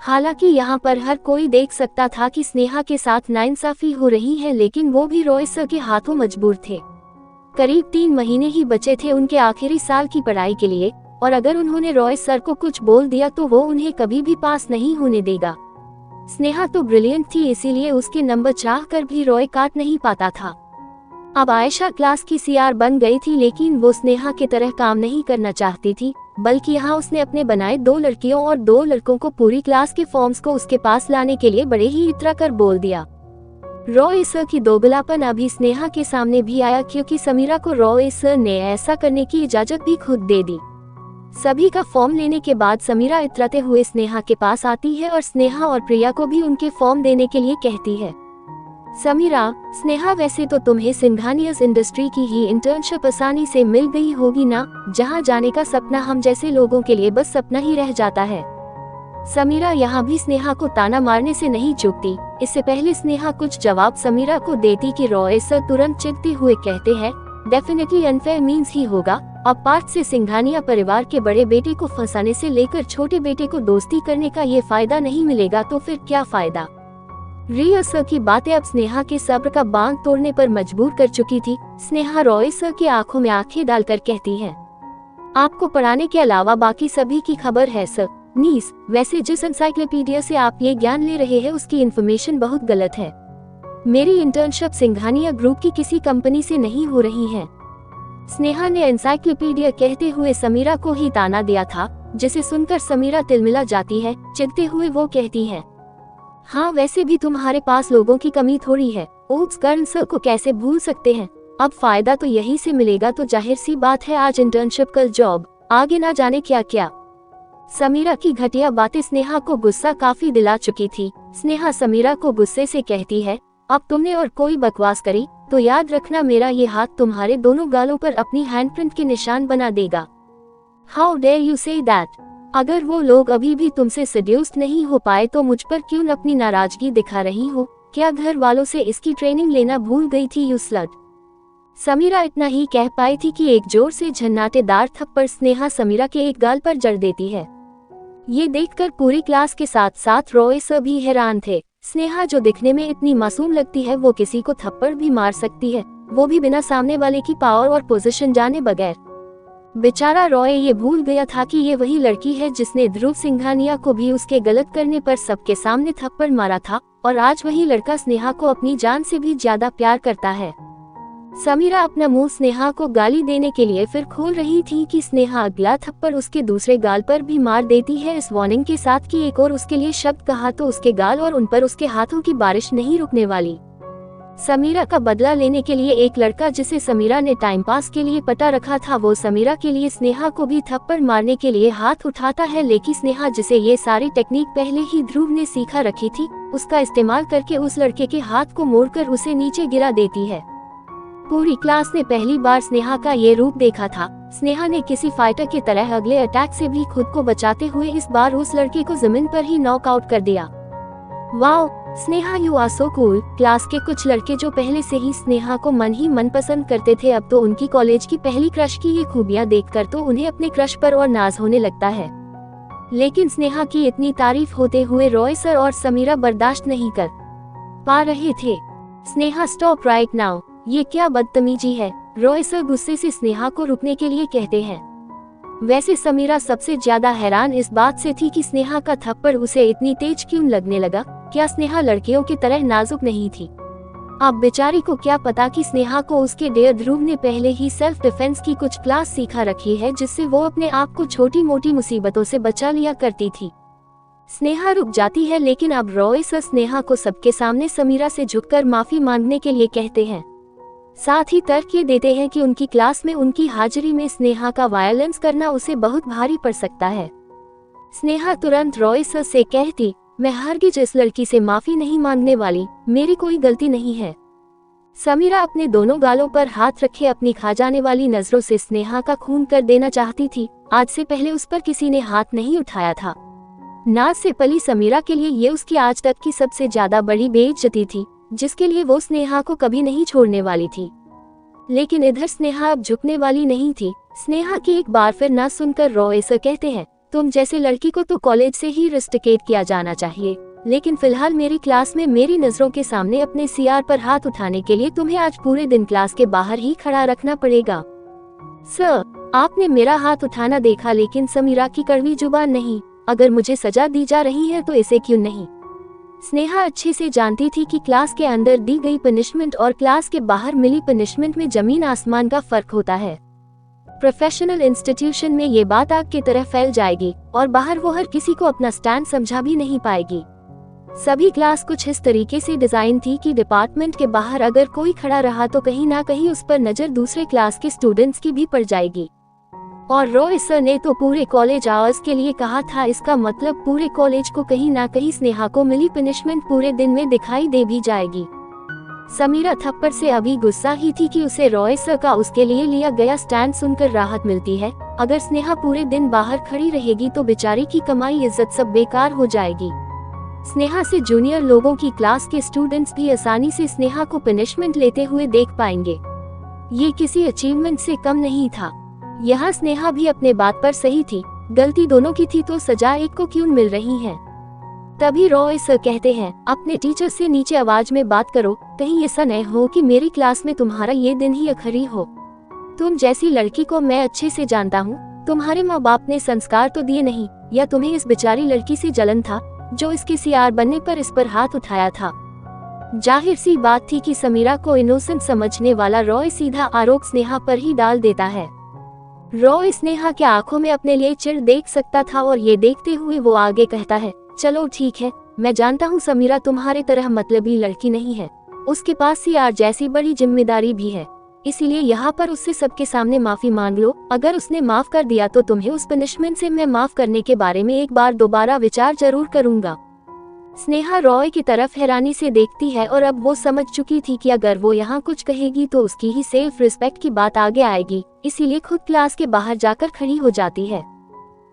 हालांकि यहाँ पर हर कोई देख सकता था कि स्नेहा के साथ नाइंसाफी हो रही है, लेकिन वो भी रॉय सर के हाथों मजबूर थे। करीब 3 महीने ही बचे थे उनके आखिरी साल की पढ़ाई के लिए, और अगर उन्होंने रॉय सर को कुछ बोल दिया तो वो उन्हें कभी भी पास नहीं होने देगा। स्नेहा तो ब्रिलियंट थी, इसीलिए उसके नंबर चाह कर भी रॉय काट नहीं पाता था। अब आयशा क्लास की सीआर बन गई थी, लेकिन वो स्नेहा की तरह काम नहीं करना चाहती थी, बल्कि यहाँ उसने अपने बनाए 2 लड़कियों और 2 लड़कों को पूरी क्लास के फॉर्म्स को उसके पास लाने के लिए बड़े ही इतरा कर बोल दिया। रॉय सर की दोगलापन अभी स्नेहा के सामने भी आया, क्योंकि समीरा को रॉय सर ने ऐसा करने की इजाजत भी खुद दे दी। सभी का फॉर्म लेने के बाद समीरा इतराते हुए स्नेहा के पास आती है और स्नेहा और प्रिया को भी उनके फॉर्म देने के लिए कहती है। समीरा, स्नेहा, वैसे तो तुम्हें सिंघानियस इंडस्ट्री की ही इंटर्नशिप आसानी से मिल गई होगी ना, जहां जाने का सपना हम जैसे लोगों के लिए बस सपना ही रह जाता है। समीरा यहाँ भी स्नेहा को ताना मारने से नहीं चूकती। इससे पहले स्नेहा कुछ जवाब समीरा को देती कि रॉय सर तुरंत चिढ़ते हुए कहते हैं, डेफिनेटली अनफेयर मीन्स ही होगा। अब पार्ट से सिंघानिया परिवार के बड़े बेटे को फंसाने से लेकर छोटे बेटे को दोस्ती करने का ये फायदा नहीं मिलेगा तो फिर क्या फायदा। रिया सर की बातें अब स्नेहा के सब्र का बांध तोड़ने पर मजबूर कर चुकी थी। स्नेहा रॉय सर की आंखों में आंखें डालकर कहती है, आपको पढ़ाने के अलावा बाकी सभी की खबर है सर। नीस, वैसे जिस एनसाइक्लोपीडिया से आप ये ज्ञान ले रहे हैं उसकी इन्फॉर्मेशन बहुत गलत है। मेरी इंटर्नशिप सिंघानिया ग्रुप की किसी कंपनी से नहीं हो रही है। स्नेहा ने एनसाइक्लोपीडिया कहते हुए समीरा को ही ताना दिया था, जिसे सुनकर समीरा तिलमिला जाती है। चिढ़ते हुए वो कहती है, हाँ वैसे भी तुम्हारे पास लोगों की कमी थोड़ी है। ओप्स, कर्ण सर को कैसे भूल सकते हैं। अब फायदा तो यही से मिलेगा, तो जाहिर सी बात है आज इंटर्नशिप कल जॉब, आगे ना जाने क्या क्या। समीरा की घटिया बातें स्नेहा को गुस्सा काफी दिला चुकी थी। स्नेहा समीरा को गुस्से से कहती है, अब तुमने और कोई बकवास करी तो याद रखना मेरा ये हाथ तुम्हारे दोनों गालों पर अपनी हैंडप्रिंट के निशान बना देगा। How dare you say that. अगर वो लोग अभी भी तुमसे सेड्यूस्ड नहीं हो पाए तो मुझ पर क्यों अपनी नाराजगी दिखा रही हो। क्या घर वालों से इसकी ट्रेनिंग लेना भूल गई थी यू स्लट। समीरा इतना ही कह पाई थी कि एक जोर से झन्नाटेदार थप्पड़ स्नेहा समीरा के एक गाल पर जड़ देती है। ये देखकर पूरी क्लास के साथ साथ रॉय सर भी हैरान थे। स्नेहा जो दिखने में इतनी मासूम लगती है वो किसी को थप्पड़ भी मार सकती है, वो भी बिना सामने वाले की पावर और पोजीशन जाने बगैर। बेचारा रॉय ये भूल गया था कि ये वही लड़की है जिसने ध्रुव सिंघानिया को भी उसके गलत करने पर सबके सामने थप्पड़ मारा था, और आज वही लड़का स्नेहा को अपनी जान से भी ज्यादा प्यार करता है। समीरा अपना मुंह स्नेहा को गाली देने के लिए फिर खोल रही थी कि स्नेहा अगला थप्पड़ उसके दूसरे गाल पर भी मार देती है, इस वार्निंग के साथ कि एक और उसके लिए शब्द कहा तो उसके गाल और उन पर उसके हाथों की बारिश नहीं रुकने वाली। समीरा का बदला लेने के लिए एक लड़का जिसे समीरा ने टाइम पास के लिए पटा रखा था, वो समीरा के लिए स्नेहा को भी थप्पड़ मारने के लिए हाथ उठाता है, लेकिन स्नेहा जिसे ये सारी टेक्निक पहले ही ध्रुव ने सीखा रखी थी, उसका इस्तेमाल करके उस लड़के के हाथ को मोड़कर उसे नीचे गिरा देती है। पूरी क्लास ने पहली बार स्नेहा का ये रूप देखा था। स्नेहा ने किसी फाइटर की तरह अगले अटैक से भी खुद को बचाते हुए इस बार उस लड़के को जमीन पर ही नॉकआउट कर दिया। Wow Sneha, you are so cool. Class के कुछ लड़के जो पहले से ही स्नेहा को मन ही मन पसंद करते थे, अब तो उनकी कॉलेज की पहली क्रश की ये खूबियां देखकर तो उन्हें अपने क्रश पर और नाज होने लगता है। लेकिन स्नेहा की इतनी तारीफ होते हुए रॉय सर और समीरा बर्दाश्त नहीं कर पा रहे थे। स्नेहा, स्टॉप राइट नाउ, ये क्या बदतमीजी है। रॉय सर गुस्से से स्नेहा को रुकने के लिए कहते हैं। वैसे समीरा सबसे ज्यादा हैरान इस बात से थी कि स्नेहा का थप्पड़ उसे इतनी तेज क्यों लगने लगा। क्या स्नेहा लड़कियों की तरह नाजुक नहीं थी? अब बेचारी को क्या पता कि स्नेहा को उसके डियर ध्रुव ने पहले ही सेल्फ डिफेंस की कुछ क्लास सीखा रखी है, जिससे वो अपने आप को छोटी मोटी मुसीबतों से बचा लिया करती थी। स्नेहा रुक जाती है, लेकिन अब रॉय सर स्नेहा को सबके सामने समीरा से झुककर माफी मांगने के लिए कहते हैं। साथ ही तर्क ये देते हैं कि उनकी क्लास में उनकी हाजिरी में स्नेहा का वायलेंस करना उसे बहुत भारी पड़ सकता है। स्नेहा तुरंत रॉय सर से कहती, मैं हरगिज इस लड़की से माफी नहीं मांगने वाली, मेरी कोई गलती नहीं है। समीरा अपने दोनों गालों पर हाथ रखे अपनी खा जाने वाली नजरों से स्नेहा का खून कर देना चाहती थी। आज से पहले उस पर किसी ने हाथ नहीं उठाया था। नाज से पली समीरा के लिए ये उसकी आज तक की सबसे ज्यादा बड़ी बेइज्जती थी, जिसके लिए वो स्नेहा को कभी नहीं छोड़ने वाली थी। लेकिन इधर स्नेहा अब झुकने वाली नहीं थी। स्नेहा की एक बार फिर ना सुनकर रॉय सर कहते हैं, तुम जैसे लड़की को तो कॉलेज से ही रस्टिकेट किया जाना चाहिए, लेकिन फिलहाल मेरी क्लास में मेरी नजरों के सामने अपने सीआर पर हाथ उठाने के लिए तुम्हें आज पूरे दिन क्लास के बाहर ही खड़ा रखना पड़ेगा। सर, आपने मेरा हाथ उठाना देखा, लेकिन समीरा की कड़वी जुबान नहीं। अगर मुझे सजा दी जा रही है तो इसे क्यों नहीं। स्नेहा अच्छे से जानती थी कि क्लास के अंदर दी गई पनिशमेंट और क्लास के बाहर मिली पनिशमेंट में जमीन आसमान का फर्क होता है। प्रोफेशनल इंस्टीट्यूशन में ये बात आग की तरह फैल जाएगी और बाहर वो हर किसी को अपना स्टैंड समझा भी नहीं पाएगी। सभी क्लास कुछ इस तरीके से डिजाइन थी कि डिपार्टमेंट के बाहर अगर कोई खड़ा रहा तो कहीं ना कहीं उस पर नजर दूसरे क्लास के स्टूडेंट्स की भी पड़ जाएगी। और रॉय सर ने तो पूरे कॉलेज आवर्स के लिए कहा था, इसका मतलब पूरे कॉलेज को कहीं ना कहीं स्नेहा को मिली पनिशमेंट पूरे दिन में दिखाई दे भी जाएगी। समीरा थप्पड़ से अभी गुस्सा ही थी कि उसे रॉय सर का उसके लिए लिया गया स्टैंड सुनकर राहत मिलती है। अगर स्नेहा पूरे दिन बाहर खड़ी रहेगी तो बेचारी की कमाई इज्जत सब बेकार हो जाएगी। स्नेहा से जूनियर लोगों की क्लास के स्टूडेंट्स भी आसानी से स्नेहा को पनिशमेंट लेते हुए देख पाएंगे। ये किसी अचीवमेंट से कम नहीं था। यहाँ स्नेहा भी अपने बात पर सही थी, गलती दोनों की थी तो सजा एक को क्यों मिल रही है। तभी रॉय सर कहते हैं, अपने टीचर से नीचे आवाज में बात करो, कहीं ऐसा न हो कि मेरी क्लास में तुम्हारा ये दिन ही आखिरी हो। तुम जैसी लड़की को मैं अच्छे से जानता हूँ, तुम्हारे माँ बाप ने संस्कार तो दिए नहीं, या तुम्हें इस बेचारी लड़की से जलन था जो इसके सीआर बनने पर इस पर हाथ उठाया था। जाहिर सी बात थी कि समीरा को इनोसेंट समझने वाला रॉय सीधा आरोप स्नेहा पर ही डाल देता है। रॉय स्नेहा के आंखों में अपने लिए चिढ़ देख सकता था और ये देखते हुए वो आगे कहता है, चलो ठीक है, मैं जानता हूँ समीरा तुम्हारे तरह मतलबी लड़की नहीं है, उसके पास सीआर जैसी बड़ी जिम्मेदारी भी है, इसीलिए यहाँ पर उससे सबके सामने माफी मांग लो। अगर उसने माफ कर दिया तो तुम्हें उस पनिशमेंट से मैं माफ करने के बारे में एक बार दोबारा विचार जरूर करूंगा। स्नेहा रॉय की तरफ हैरानी से देखती है और अब वो समझ चुकी थी कि अगर वो यहाँ कुछ कहेगी तो उसकी ही सेल्फ रिस्पेक्ट की बात आगे आएगी, इसीलिए खुद क्लास के बाहर जाकर खड़ी हो जाती है।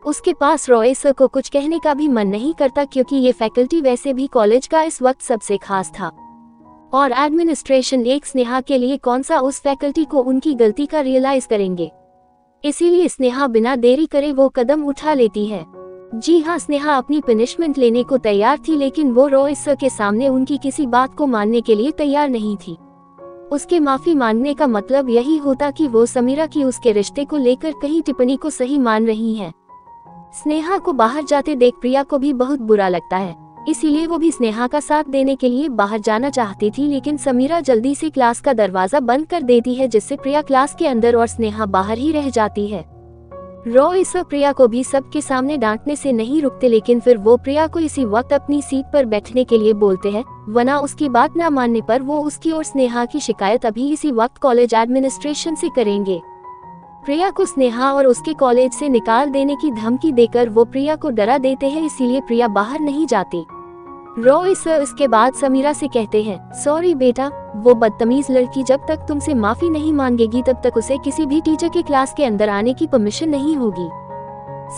उसके पास रॉय सर को कुछ कहने का भी मन नहीं करता, क्योंकि ये फैकल्टी वैसे भी कॉलेज का इस वक्त सबसे खास था और एडमिनिस्ट्रेशन एक स्नेहा के लिए कौन सा उस फैकल्टी को उनकी गलती का रियलाइज करेंगे। इसीलिए स्नेहा बिना देरी करे वो कदम उठा लेती है। जी हाँ, स्नेहा अपनी पनिशमेंट लेने को तैयार थी, लेकिन वो रॉय सर के सामने उनकी किसी बात को मानने के लिए तैयार नहीं थी। उसके माफी मांगने का मतलब यही होता कि वो समीरा की उसके रिश्ते को लेकर कहीं टिप्पणी को सही मान रही है। स्नेहा को बाहर जाते देख प्रिया को भी बहुत बुरा लगता है, इसीलिए वो भी स्नेहा का साथ देने के लिए बाहर जाना चाहती थी, लेकिन समीरा जल्दी से क्लास का दरवाजा बंद कर देती है, जिससे प्रिया क्लास के अंदर और स्नेहा बाहर ही रह जाती है। रॉय सर प्रिया को भी सबके सामने डांटने से नहीं रुकते, लेकिन फिर वो प्रिया को इसी वक्त अपनी सीट पर बैठने के लिए बोलते हैं, वरना उसकी बात न मानने पर वो उसकी और स्नेहा की शिकायत अभी इसी वक्त कॉलेज एडमिनिस्ट्रेशन से करेंगे। प्रिया को स्नेहा और उसके कॉलेज से निकाल देने की धमकी देकर वो प्रिया को डरा देते हैं, इसीलिए प्रिया बाहर नहीं जाती। रॉय सर इसके बाद समीरा से कहते हैं, सॉरी बेटा, वो बदतमीज लड़की जब तक तुमसे माफी नहीं मांगेगी तब तक उसे किसी भी टीचर के क्लास के अंदर आने की परमिशन नहीं होगी।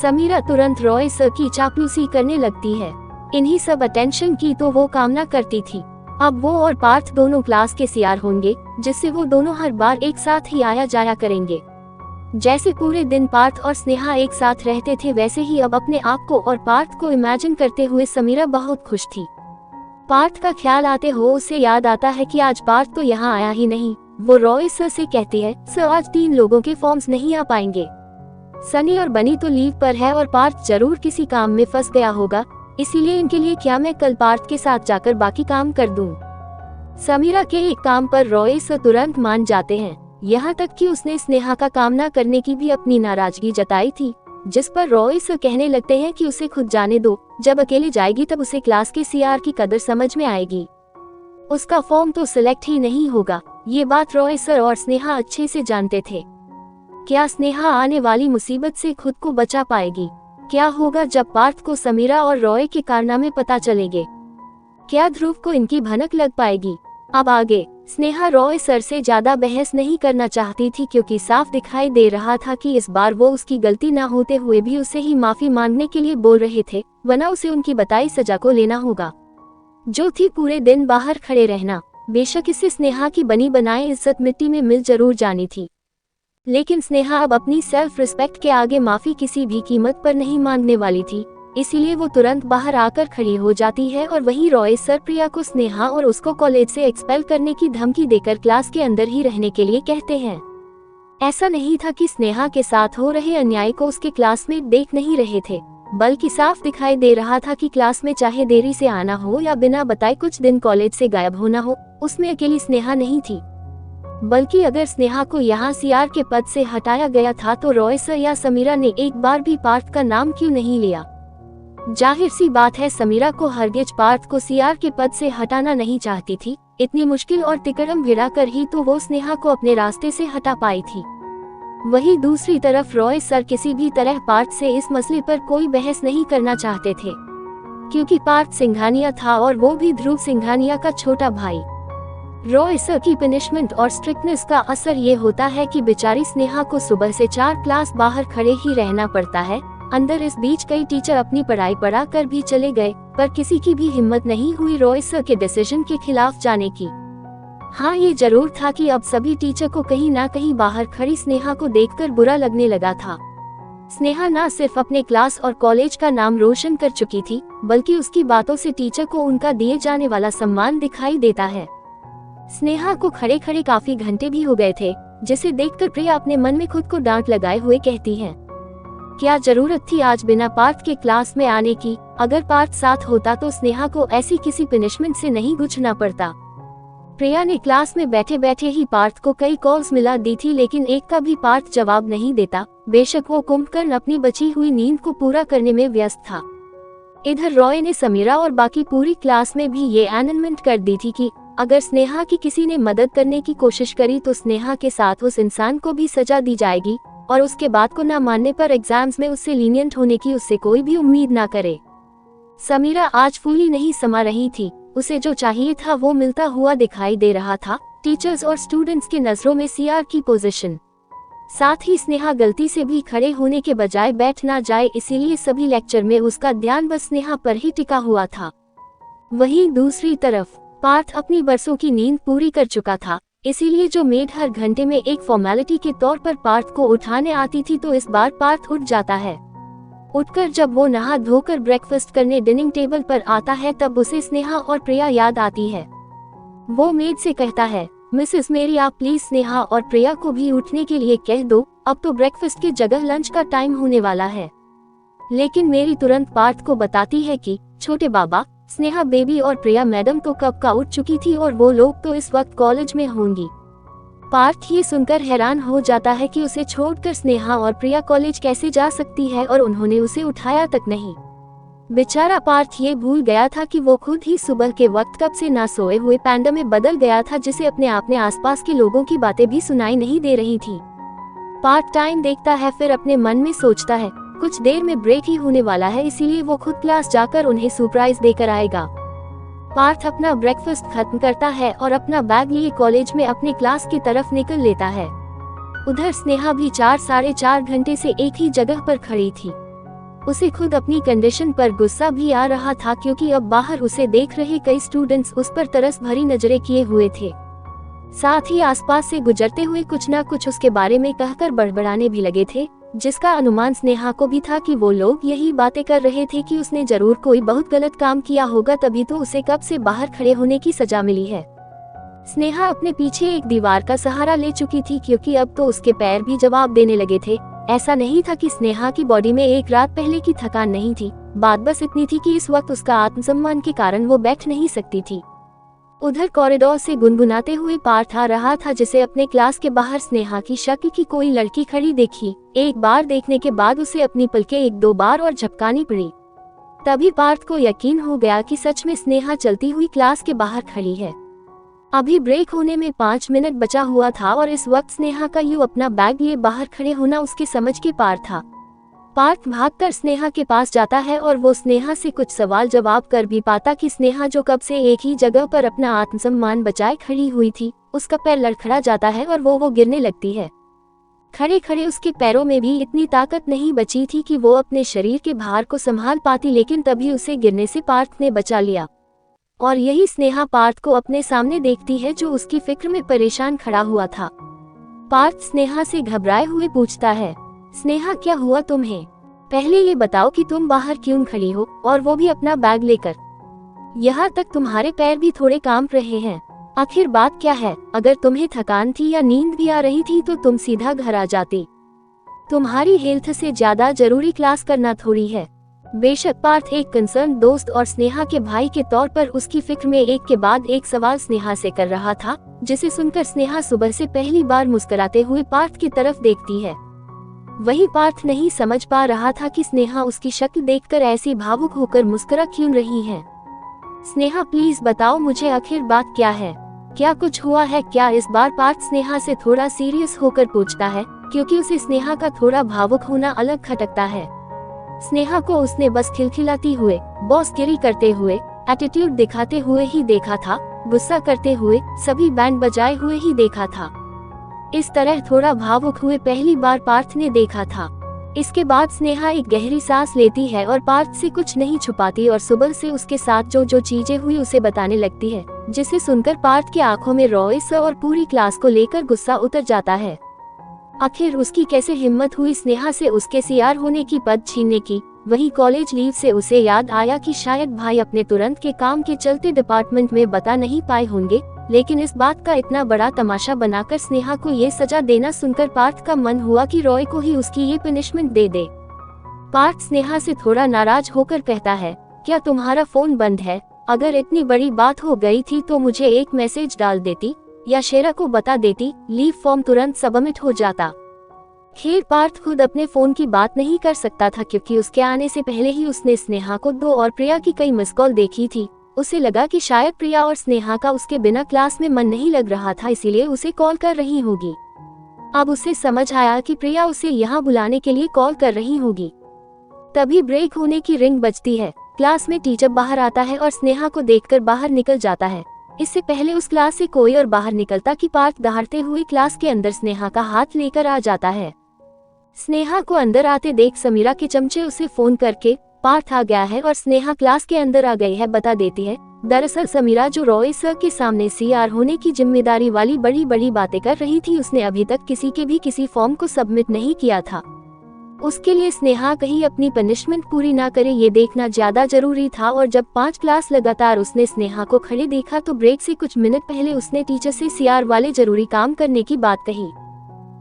समीरा तुरंत रॉय सर की चापलूसी करने लगती है। इन्हीं सब अटेंशन की तो वो कामना करती थी। अब वो और पार्थ दोनों क्लास के सीआर होंगे, जिससे वो दोनों हर बार एक साथ ही आया जाया करेंगे। जैसे पूरे दिन पार्थ और स्नेहा एक साथ रहते थे, वैसे ही अब अपने आप को और पार्थ को इमेजिन करते हुए समीरा बहुत खुश थी। पार्थ का ख्याल आते हो उसे याद आता है कि आज पार्थ तो यहाँ आया ही नहीं। वो रॉय सर से कहती है, सर आज 3 लोगों के फॉर्म्स नहीं आ पाएंगे। सनी और बनी तो लीव पर है और पार्थ जरूर किसी काम में फंस गया होगा, इसीलिए इनके लिए क्या मैं कल पार्थ के साथ जाकर बाकी काम कर दूं। समीरा के एक काम पर रॉय सर तुरंत मान जाते हैं, यहाँ तक कि उसने स्नेहा का काम न करने की भी अपनी नाराजगी जताई थी, जिस पर रॉय सर कहने लगते हैं कि उसे खुद जाने दो, जब अकेले जाएगी तब उसे क्लास के सीआर की कदर समझ में आएगी। उसका फॉर्म तो सिलेक्ट ही नहीं होगा। ये बात रॉय सर और स्नेहा अच्छे से जानते थे। क्या स्नेहा आने वाली मुसीबत से खुद को बचा पाएगी? क्या होगा जब पार्थ को समीरा और रॉय के कारनामे पता चलेंगे? क्या ध्रुव को इनकी भनक लग पाएगी? अब आगे स्नेहा रॉय सर से ज्यादा बहस नहीं करना चाहती थी, क्योंकि साफ दिखाई दे रहा था कि इस बार वो उसकी गलती न होते हुए भी उसे ही माफी मांगने के लिए बोल रहे थे, वरना उसे उनकी बताई सजा को लेना होगा, जो थी पूरे दिन बाहर खड़े रहना। बेशक इससे स्नेहा की बनी बनाई इज्जत मिट्टी में मिल जरूर जानी थी, लेकिन स्नेहा अब अपनी सेल्फ रिस्पेक्ट के आगे माफी किसी भी कीमत पर नहीं मांगने वाली थी, इसीलिए वो तुरंत बाहर आकर खड़ी हो जाती है। और वहीं रॉय सर प्रिया को स्नेहा और उसको कॉलेज से एक्सपेल करने की धमकी देकर क्लास के अंदर ही रहने के लिए कहते हैं। ऐसा नहीं था कि स्नेहा के साथ हो रहे अन्याय को उसके क्लासमेट देख नहीं रहे थे, बल्कि साफ दिखाई दे रहा था कि क्लास में चाहे देरी से आना हो या बिना बताए कुछ दिन कॉलेज से गायब होना हो, उसमें अकेली स्नेहा नहीं थी। बल्कि अगर स्नेहा को यहाँ सीआर के पद से हटाया गया था तो रॉय सर या समीरा ने एक बार भी पार्थ का नाम क्यों नहीं लिया। जाहिर सी बात है समीरा को हरगिज पार्थ को सीआर के पद से हटाना नहीं चाहती थी। इतनी मुश्किल और तिकड़म भिड़ा कर ही तो वो स्नेहा को अपने रास्ते से हटा पाई थी। वहीं दूसरी तरफ रॉय सर किसी भी तरह पार्थ से इस मसले पर कोई बहस नहीं करना चाहते थे, क्योंकि पार्थ सिंघानिया था और वो भी ध्रुव सिंघानिया का छोटा भाई। रॉय सर की पनिशमेंट और स्ट्रिक्टनेस का असर ये होता है कि बेचारी स्नेहा को सुबह से 4 क्लास बाहर खड़े ही रहना पड़ता है। अंदर इस बीच कई टीचर अपनी पढ़ाई पढ़ा कर भी चले गए, पर किसी की भी हिम्मत नहीं हुई रॉय सर के डिसीजन के खिलाफ जाने की। हाँ, ये जरूर था कि अब सभी टीचर को कहीं ना कहीं बाहर खड़ी स्नेहा को देखकर बुरा लगने लगा था। स्नेहा न सिर्फ अपने क्लास और कॉलेज का नाम रोशन कर चुकी थी, बल्कि उसकी बातों से टीचर को उनका दिए जाने वाला सम्मान दिखाई देता है। स्नेहा को खड़े खड़े काफी घंटे भी हो गए थे, जिसे देखकर प्रिया अपने मन में खुद को डांट लगाए हुए कहती है, क्या जरूरत थी आज बिना पार्थ के क्लास में आने की। अगर पार्थ साथ होता तो स्नेहा को ऐसी किसी पनिशमेंट से नहीं गुजरना पड़ता। प्रिया ने क्लास में बैठे बैठे ही पार्थ को कई कॉल्स मिला दी थी, लेकिन एक का भी पार्थ जवाब नहीं देता। बेशक वो कुंभकर्ण अपनी बची हुई नींद को पूरा करने में व्यस्त था। इधर रॉय ने समीरा और बाकी पूरी क्लास में भी ये अनाउंसमेंट कर दी थी कि अगर स्नेहा की किसी ने मदद करने की कोशिश करी तो स्नेहा के साथ उस इंसान को भी सजा दी जाएगी, और उसके बात को न मानने पर एग्जाम्स में उससे लीनियंट होने की उससे कोई भी उम्मीद ना करे। समीरा आज फूली नहीं समा रही थी। उसे जो चाहिए था वो मिलता हुआ दिखाई दे रहा था। टीचर्स और स्टूडेंट्स के नजरों में सीआर की पोजीशन। साथ ही स्नेहा गलती से भी खड़े होने के बजाय बैठ ना जाए, इसीलिए सभी लेक्चर में उसका ध्यान बस स्नेहा पर ही टिका हुआ था। वहीं दूसरी तरफ पार्थ अपनी बरसों की नींद पूरी कर चुका था, इसीलिए जो मेड हर घंटे में एक फॉर्मेलिटी के तौर पर पार्थ को उठाने आती थी, तो इस बार पार्थ उठ जाता है। उठकर जब वो नहा धोकर ब्रेकफास्ट करने डाइनिंग टेबल पर आता है, तब उसे स्नेहा और प्रिया याद आती है। वो मेड से कहता है, मिसेस मेरी आप प्लीज स्नेहा और प्रिया को भी उठने के लिए कह दो, अब तो ब्रेकफास्ट की जगह लंच का टाइम होने वाला है। लेकिन मेरी तुरंत पार्थ को बताती है कि छोटे बाबा, स्नेहा बेबी और प्रिया मैडम तो कब का उठ चुकी थी और वो लोग तो इस वक्त कॉलेज में होंगी। पार्थ ये सुनकर हैरान हो जाता है कि उसे छोड़कर स्नेहा और प्रिया कॉलेज कैसे जा सकती है, और उन्होंने उसे उठाया तक नहीं। बेचारा पार्थ ये भूल गया था कि वो खुद ही सुबह के वक्त कब से ना सोए हुए पैंडा में बदल गया था, जिसे अपने आसपास के लोगों की बातें भी सुनाई नहीं दे रही थी। पार्थ टाइम देखता है, फिर अपने मन में सोचता है कुछ देर में ब्रेक ही होने वाला है, इसीलिए वो खुद क्लास जाकर उन्हें सरप्राइज देकर आएगा। पार्थ अपना ब्रेकफास्ट खत्म करता है और अपना बैग लिए कॉलेज में अपने क्लास की तरफ निकल लेता है। उधर स्नेहा भी 4-4.5 घंटे से एक ही जगह पर खड़ी थी। उसे खुद अपनी कंडीशन पर गुस्सा भी आ रहा था, क्योंकि अब बाहर उसे देख रहे कई स्टूडेंट्स उस पर तरस भरी नजरें किए हुए थे। साथ ही आसपास से गुजरते हुए कुछ न कुछ उसके बारे में कहकर बड़बड़ाने भी लगे थे, जिसका अनुमान स्नेहा को भी था कि वो लोग यही बातें कर रहे थे कि उसने जरूर कोई बहुत गलत काम किया होगा, तभी तो उसे कब से बाहर खड़े होने की सजा मिली है। स्नेहा अपने पीछे एक दीवार का सहारा ले चुकी थी, क्योंकि अब तो उसके पैर भी जवाब देने लगे थे। ऐसा नहीं था कि स्नेहा की बॉडी में एक रात पहले की थकान नहीं थी, बात बस इतनी थी कि इस वक्त उसका आत्मसम्मान के कारण वो बैठ नहीं सकती थी। उधर कॉरिडोर से गुनगुनाते हुए पार्थ आ रहा था, जिसे अपने क्लास के बाहर स्नेहा की शक्ल की कोई लड़की खड़ी देखी। एक बार देखने के बाद उसे अपनी पलकें 1-2 बार और झपकानी पड़ी। तभी पार्थ को यकीन हो गया कि सच में स्नेहा चलती हुई क्लास के बाहर खड़ी है। अभी ब्रेक होने में 5 मिनट बचा हुआ था और इस वक्त स्नेहा का यूं अपना बैग लिए बाहर खड़े होना उसके समझ के पार था। पार्थ भागकर स्नेहा के पास जाता है और वो स्नेहा से कुछ सवाल जवाब कर भी पाता कि स्नेहा जो कब से एक ही जगह पर अपना आत्मसम्मान बचाए खड़ी हुई थी, उसका पैर लड़खड़ा जाता है और वो गिरने लगती है। खड़े खड़े उसके पैरों में भी इतनी ताकत नहीं बची थी कि वो अपने शरीर के भार को संभाल पाती, लेकिन तभी उसे गिरने से पार्थ ने बचा लिया। और यही स्नेहा पार्थ को अपने सामने देखती है, जो उसकी फिक्र में परेशान खड़ा हुआ था। पार्थ स्नेहा से घबराए हुए पूछता है, स्नेहा क्या हुआ तुम्हें? पहले ये बताओ कि तुम बाहर क्यों खड़ी हो, और वो भी अपना बैग लेकर। यहाँ तक तुम्हारे पैर भी थोड़े कांप रहे हैं। आखिर बात क्या है? अगर तुम्हें थकान थी या नींद भी आ रही थी तो तुम सीधा घर आ जाते। तुम्हारी हेल्थ से ज्यादा जरूरी क्लास करना थोड़ी है। बेशक पार्थ एक कंसर्न दोस्त और स्नेहा के भाई के तौर पर उसकी फिक्र में एक के बाद एक सवाल स्नेहा से कर रहा था, जिसे सुनकर स्नेहा सुबह से पहली बार मुस्कुराते हुए पार्थ की तरफ देखती है। वही पार्थ नहीं समझ पा रहा था कि स्नेहा उसकी शक्ल देखकर ऐसी भावुक होकर मुस्कुरा क्यों रही है। स्नेहा प्लीज बताओ मुझे, आखिर बात क्या है, क्या कुछ हुआ है क्या? इस बार पार्थ स्नेहा से थोड़ा सीरियस होकर पूछता है, क्योंकि उसे स्नेहा का थोड़ा भावुक होना अलग खटकता है। स्नेहा को उसने बस खिलखिलाती हुए, बॉसगिरी करते हुए, एटीट्यूड दिखाते हुए ही देखा था, गुस्सा करते हुए, सभी बैंड बजाए हुए ही देखा था। इस तरह थोड़ा भावुक हुए पहली बार पार्थ ने देखा था। इसके बाद स्नेहा एक गहरी सांस लेती है और पार्थ से कुछ नहीं छुपाती और सुबह से उसके साथ जो जो चीजें हुई उसे बताने लगती है, जिसे सुनकर पार्थ की आंखों में रॉय सर और पूरी क्लास को लेकर गुस्सा उतर जाता है। आखिर उसकी कैसे हिम्मत हुई स्नेहा से उसके सीआर होने की पद छीनने की। वही कॉलेज लीव से उसे याद आया कि शायद भाई अपने तुरंत के काम के चलते डिपार्टमेंट में बता नहीं पाए होंगे, लेकिन इस बात का इतना बड़ा तमाशा बनाकर स्नेहा को ये सजा देना सुनकर पार्थ का मन हुआ कि रॉय को ही उसकी ये पनिशमेंट दे दे। पार्थ स्नेहा से थोड़ा नाराज होकर कहता है, क्या तुम्हारा फोन बंद है? अगर इतनी बड़ी बात हो गई थी तो मुझे एक मैसेज डाल देती या शेरा को बता देती, लीव फॉर्म तुरंत सबमिट हो जाता। खैर पार्थ खुद अपने फोन की बात नहीं कर सकता था, क्योंकि उसके आने से पहले ही उसने स्नेहा को 2 और प्रिया की कई मिस कॉल देखी थी। उसे लगा कि शायद प्रिया और स्नेहा का उसके बिना क्लास में मन नहीं लग रहा था, इसीलिए उसे कॉल कर रही होगी। अब उसे समझ आया कि प्रिया उसे यहाँ बुलाने के लिए कॉल कर रही होगी। तभी ब्रेक होने की रिंग बजती है। क्लास में टीचर बाहर आता है और स्नेहा को देखकर बाहर निकल जाता है। इससे पहले उस क्लास से कोई और बाहर निकलता कि पार्थ दहाड़ते हुए क्लास के अंदर स्नेहा का हाथ लेकर आ जाता है। स्नेहा को अंदर आते देख समीरा के चमचे उसे फोन करके पार्थ आ गया है और स्नेहा क्लास के अंदर आ गई है बता देती है। दरअसल समीरा जो रॉय सर के सामने सीआर होने की जिम्मेदारी वाली बड़ी बड़ी बातें कर रही थी, उसने अभी तक किसी के भी किसी फॉर्म को सबमिट नहीं किया था। उसके लिए स्नेहा कहीं अपनी पनिशमेंट पूरी ना करे ये देखना ज्यादा जरूरी था। और जब 5 क्लास लगातार उसने स्नेहा को खड़े देखा तो ब्रेक से कुछ मिनट पहले उसने टीचर से सीआर वाले जरूरी काम करने की बात कही।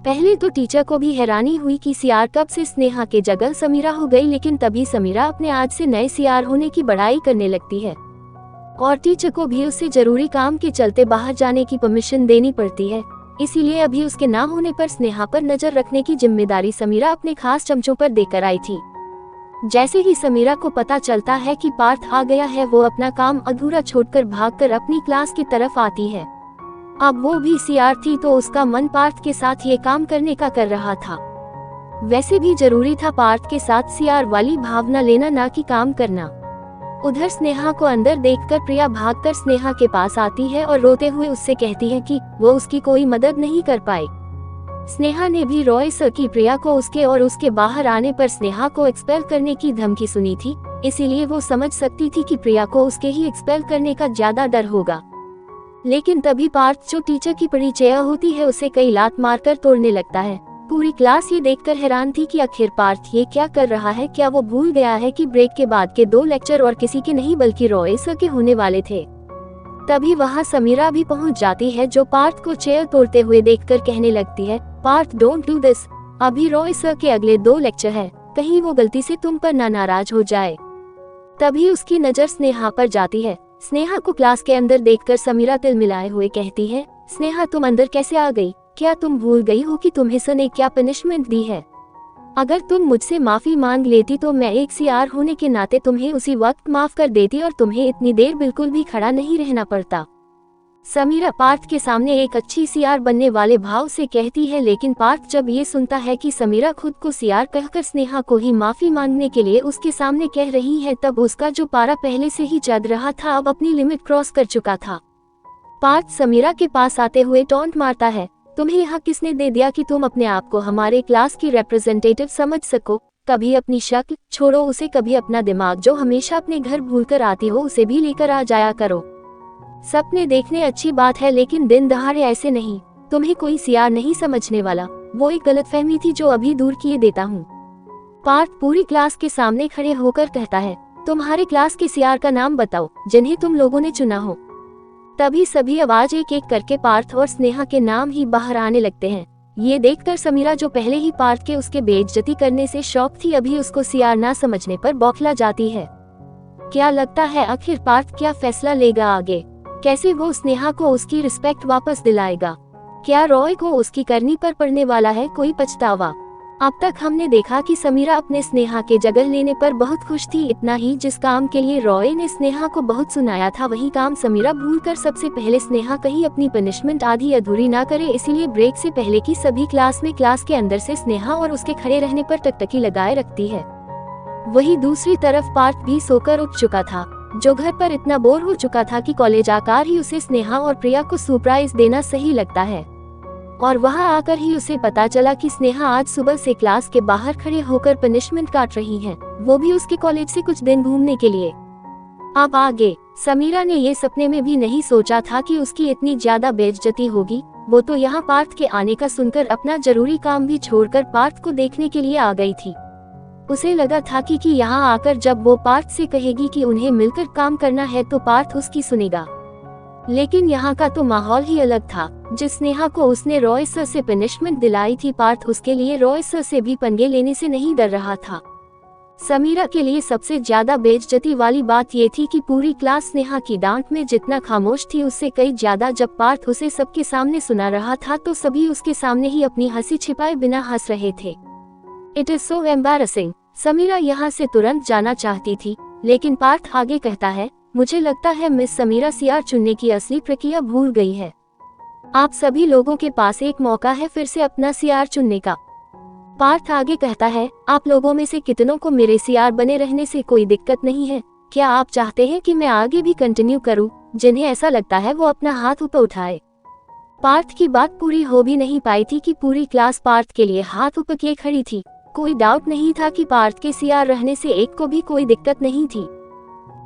पहले तो टीचर को भी हैरानी हुई कि सीआर कब से स्नेहा के जगह समीरा हो गई, लेकिन तभी समीरा अपने आज से नए सीआर होने की बड़ाई करने लगती है और टीचर को भी उससे जरूरी काम के चलते बाहर जाने की परमिशन देनी पड़ती है। इसीलिए अभी उसके ना होने पर स्नेहा पर नजर रखने की जिम्मेदारी समीरा अपने खास चमचों पर देकर आई थी। जैसे ही समीरा को पता चलता है कि पार्थ आ गया है, वो अपना काम अधूरा छोड़कर भागकर अपनी क्लास की तरफ आती है। अब वो भी सीआर थी तो उसका मन पार्थ के साथ ये काम करने का कर रहा था। वैसे भी जरूरी था पार्थ के साथ सीआर वाली भावना लेना, ना कि काम करना। उधर स्नेहा को अंदर देखकर प्रिया भागकर स्नेहा के पास आती है और रोते हुए उससे कहती है कि वो उसकी कोई मदद नहीं कर पाई। स्नेहा ने भी रॉय सर की प्रिया को उसके और उसके बाहर आने पर स्नेहा को एक्सपेल करने की धमकी सुनी थी, इसीलिए वो समझ सकती थी कि प्रिया को उसके ही एक्सपेल करने का ज्यादा डर होगा। लेकिन तभी पार्थ जो टीचर की परिचय होती है उसे कई लात मारकर तोड़ने लगता है। पूरी क्लास ये देखकर हैरान थी कि आखिर पार्थ ये क्या कर रहा है। क्या वो भूल गया है कि ब्रेक के बाद के 2 लेक्चर और किसी के नहीं बल्कि रॉय सर के होने वाले थे। तभी वहाँ समीरा भी पहुँच जाती है, जो पार्थ को चेयर तोड़ते हुए देखकर कहने लगती है, पार्थ डोंट डू दिस, अभी रॉय सर के अगले 2 लेक्चर है, कहीं वो गलती से तुम पर नाराज हो जाए। तभी उसकी नजर स्नेहा पर जाती है। स्नेहा को क्लास के अंदर देखकर समीरा तिल मिलाए हुए कहती है, स्नेहा तुम अंदर कैसे आ गई? क्या तुम भूल गई हो कि तुम्हें सर ने क्या पनिशमेंट दी है? अगर तुम मुझसे माफी मांग लेती तो मैं एक सीआर होने के नाते तुम्हें उसी वक्त माफ कर देती और तुम्हें इतनी देर बिल्कुल भी खड़ा नहीं रहना पड़ता। समीरा पार्थ के सामने एक अच्छी सीआर बनने वाले भाव से कहती है, लेकिन पार्थ जब ये सुनता है कि समीरा खुद को सीआर कहकर स्नेहा को ही माफी मांगने के लिए उसके सामने कह रही है, तब उसका जो पारा पहले से ही चढ़ रहा था अब अपनी लिमिट क्रॉस कर चुका था। पार्थ समीरा के पास आते हुए टॉन्ट मारता है, तुम्हें यहाँ किसने दे दिया कि तुम अपने आप को हमारे क्लास की रिप्रेजेंटेटिव समझ सको? कभी अपनी शक्ल छोड़ो उसे, कभी अपना दिमाग जो हमेशा अपने घर भूलकर आती हो उसे भी लेकर आ जाया करो। सपने देखने अच्छी बात है, लेकिन दिन दहाड़े ऐसे नहीं। तुम्हें कोई सीआर नहीं समझने वाला, वो एक गलतफहमी थी जो अभी दूर किए देता हूँ। पार्थ पूरी क्लास के सामने खड़े होकर कहता है, तुम्हारे क्लास के सीआर का नाम बताओ जिन्हें तुम लोगों ने चुना हो। तभी सभी आवाज एक एक करके पार्थ और स्नेहा के नाम ही बाहर आने लगते हैं। ये देखकर समीरा, जो पहले ही पार्थ के उसके बेइज्जती करने से शौक थी, अभी उसको सीआर ना समझने पर बौखला जाती है। क्या लगता है आखिर पार्थ क्या फैसला लेगा आगे? कैसे वो स्नेहा को उसकी रिस्पेक्ट वापस दिलाएगा? क्या रॉय को उसकी करनी पर पड़ने वाला है कोई पछतावा? अब तक हमने देखा कि समीरा अपने स्नेहा के जगह लेने पर बहुत खुश थी। इतना ही, जिस काम के लिए रॉय ने स्नेहा को बहुत सुनाया था वही काम समीरा भूलकर सबसे पहले स्नेहा कहीं अपनी पनिशमेंट आधी अधूरी ना करे, इसीलिए ब्रेक से पहले की सभी क्लास में क्लास के अंदर से स्नेहा और उसके खड़े रहने पर टकटकी लगाए रखती है। वही दूसरी तरफ पार्थ भी सोकर उठ चुका था, जो घर पर इतना बोर हो चुका था कि कॉलेज आकर ही उसे स्नेहा और प्रिया को सरप्राइज देना सही लगता है। और वहां आकर ही उसे पता चला कि स्नेहा आज सुबह से क्लास के बाहर खड़े होकर पनिशमेंट काट रही हैं, वो भी उसके कॉलेज से कुछ दिन घूमने के लिए। अब आगे समीरा ने ये सपने में भी नहीं सोचा था कि उसकी इतनी ज्यादा बेइज्जती होगी। वो तो यहाँ पार्थ के आने का सुनकर अपना जरूरी काम भी छोड़कर पार्थ को देखने के लिए आ गई थी। उसे लगा था कि यहाँ आकर जब वो पार्थ से कहेगी कि उन्हें मिलकर काम करना है तो पार्थ उसकी सुनेगा। लेकिन यहाँ का तो माहौल ही अलग था। जिस स्नेहा को उसने रॉय सर से पनिशमेंट दिलाई थी, पार्थ उसके लिए रॉय सर से भी पंगे लेने से नहीं डर रहा था। समीरा के लिए सबसे ज्यादा बेइज्जती वाली बात ये थी कि पूरी क्लास स्नेहा की डांट में जितना खामोश थी उससे कई ज्यादा जब पार्थ उसे सबके सामने सुना रहा था तो सभी उसके सामने ही अपनी हंसी छिपाए बिना हंस रहे थे। It is so embarrassing. Samira यहाँ से तुरंत जाना चाहती थी, लेकिन पार्थ आगे कहता है, मुझे लगता है मिस समीरा सीआर चुनने की असली प्रक्रिया भूल गई है। आप सभी लोगों के पास एक मौका है फिर से अपना सीआर चुनने का। पार्थ आगे कहता है, आप लोगों में से कितनों को मेरे सीआर बने रहने से कोई दिक्कत नहीं है? क्या आप चाहते हैं कि मैं आगे भी कंटिन्यू करूं? जिन्हें ऐसा लगता है वो अपना हाथ ऊपर उठाए। पार्थ की बात पूरी हो भी नहीं पाई थी कि पूरी क्लास पार्थ के लिए हाथ ऊपर किए खड़ी थी। कोई डाउट नहीं था कि पार्थ के सीआर रहने से एक को भी कोई दिक्कत नहीं थी।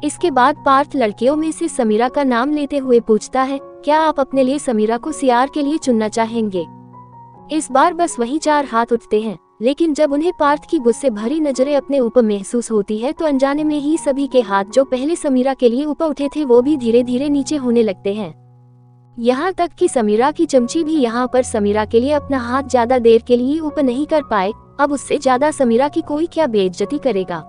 इसके बाद पार्थ लड़कियों में से समीरा का नाम लेते हुए पूछता है, क्या आप अपने लिए समीरा को सीआर के लिए चुनना चाहेंगे? इस बार बस वही 4 हाथ उठते हैं, लेकिन जब उन्हें पार्थ की गुस्से भरी नजरें अपने ऊपर महसूस होती है तो अनजाने में ही सभी के हाथ जो पहले समीरा के लिए ऊपर उठे थे वो भी धीरे धीरे नीचे होने लगते हैं। यहाँ तक कि समीरा की चमची भी यहाँ पर समीरा के लिए अपना हाथ ज्यादा देर के लिए ऊपर नहीं कर पाए। अब उससे ज्यादा समीरा की कोई क्या बेइज्जती करेगा।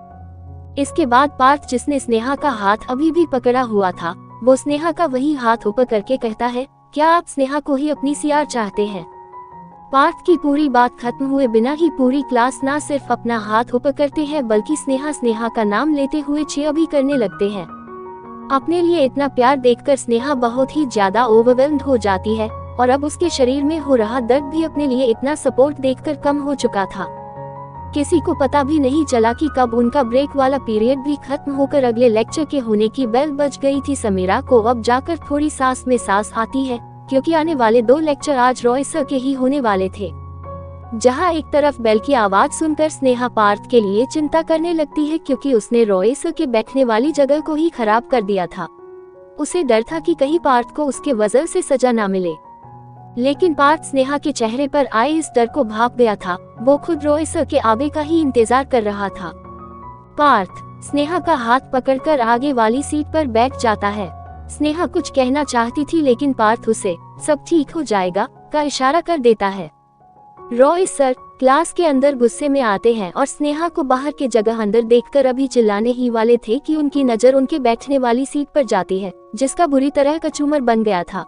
इसके बाद पार्थ, जिसने स्नेहा का हाथ अभी भी पकड़ा हुआ था, वो स्नेहा का वही हाथ ऊपर करके कहता है, क्या आप स्नेहा को ही अपनी सीआर चाहते हैं? पार्थ की पूरी बात खत्म हुए बिना ही पूरी क्लास ना सिर्फ अपना हाथ ऊपर करते हैं बल्कि स्नेहा का नाम लेते हुए चीयर भी करने लगते हैं। अपने लिए इतना प्यार देखकर स्नेहा बहुत ही ज्यादा ओवरवेल्म्ड हो जाती है और अब उसके शरीर में हो रहा दर्द भी अपने लिए इतना सपोर्ट देखकर कम हो चुका था। किसी को पता भी नहीं चला कि कब उनका ब्रेक वाला पीरियड भी खत्म होकर अगले लेक्चर के होने की बेल बज गई थी। समीरा को अब जाकर थोड़ी सांस में सांस आती है, क्योंकि आने वाले 2 लेक्चर आज रॉय सर के ही होने वाले थे। जहां एक तरफ बेल की आवाज सुनकर स्नेहा पार्थ के लिए चिंता करने लगती है, क्योंकि उसने रॉय सर के बैठने वाली जगह को ही खराब कर दिया था। उसे डर था कि कहीं पार्थ को उसके वजह से सजा ना मिले, लेकिन पार्थ स्नेहा के चेहरे पर आए इस डर को भाप गया था। वो खुद रॉय सर के आगे का ही इंतजार कर रहा था। पार्थ स्नेहा का हाथ पकड़कर आगे वाली सीट पर बैठ जाता है। स्नेहा कुछ कहना चाहती थी, लेकिन पार्थ उसे सब ठीक हो जाएगा का इशारा कर देता है। रॉय सर क्लास के अंदर गुस्से में आते हैं और स्नेहा को बाहर के जगह अंदर देखकर अभी चिल्लाने ही वाले थे कि उनकी नजर उनके बैठने वाली सीट पर जाती है, जिसका बुरी तरह कचूमर बन गया था।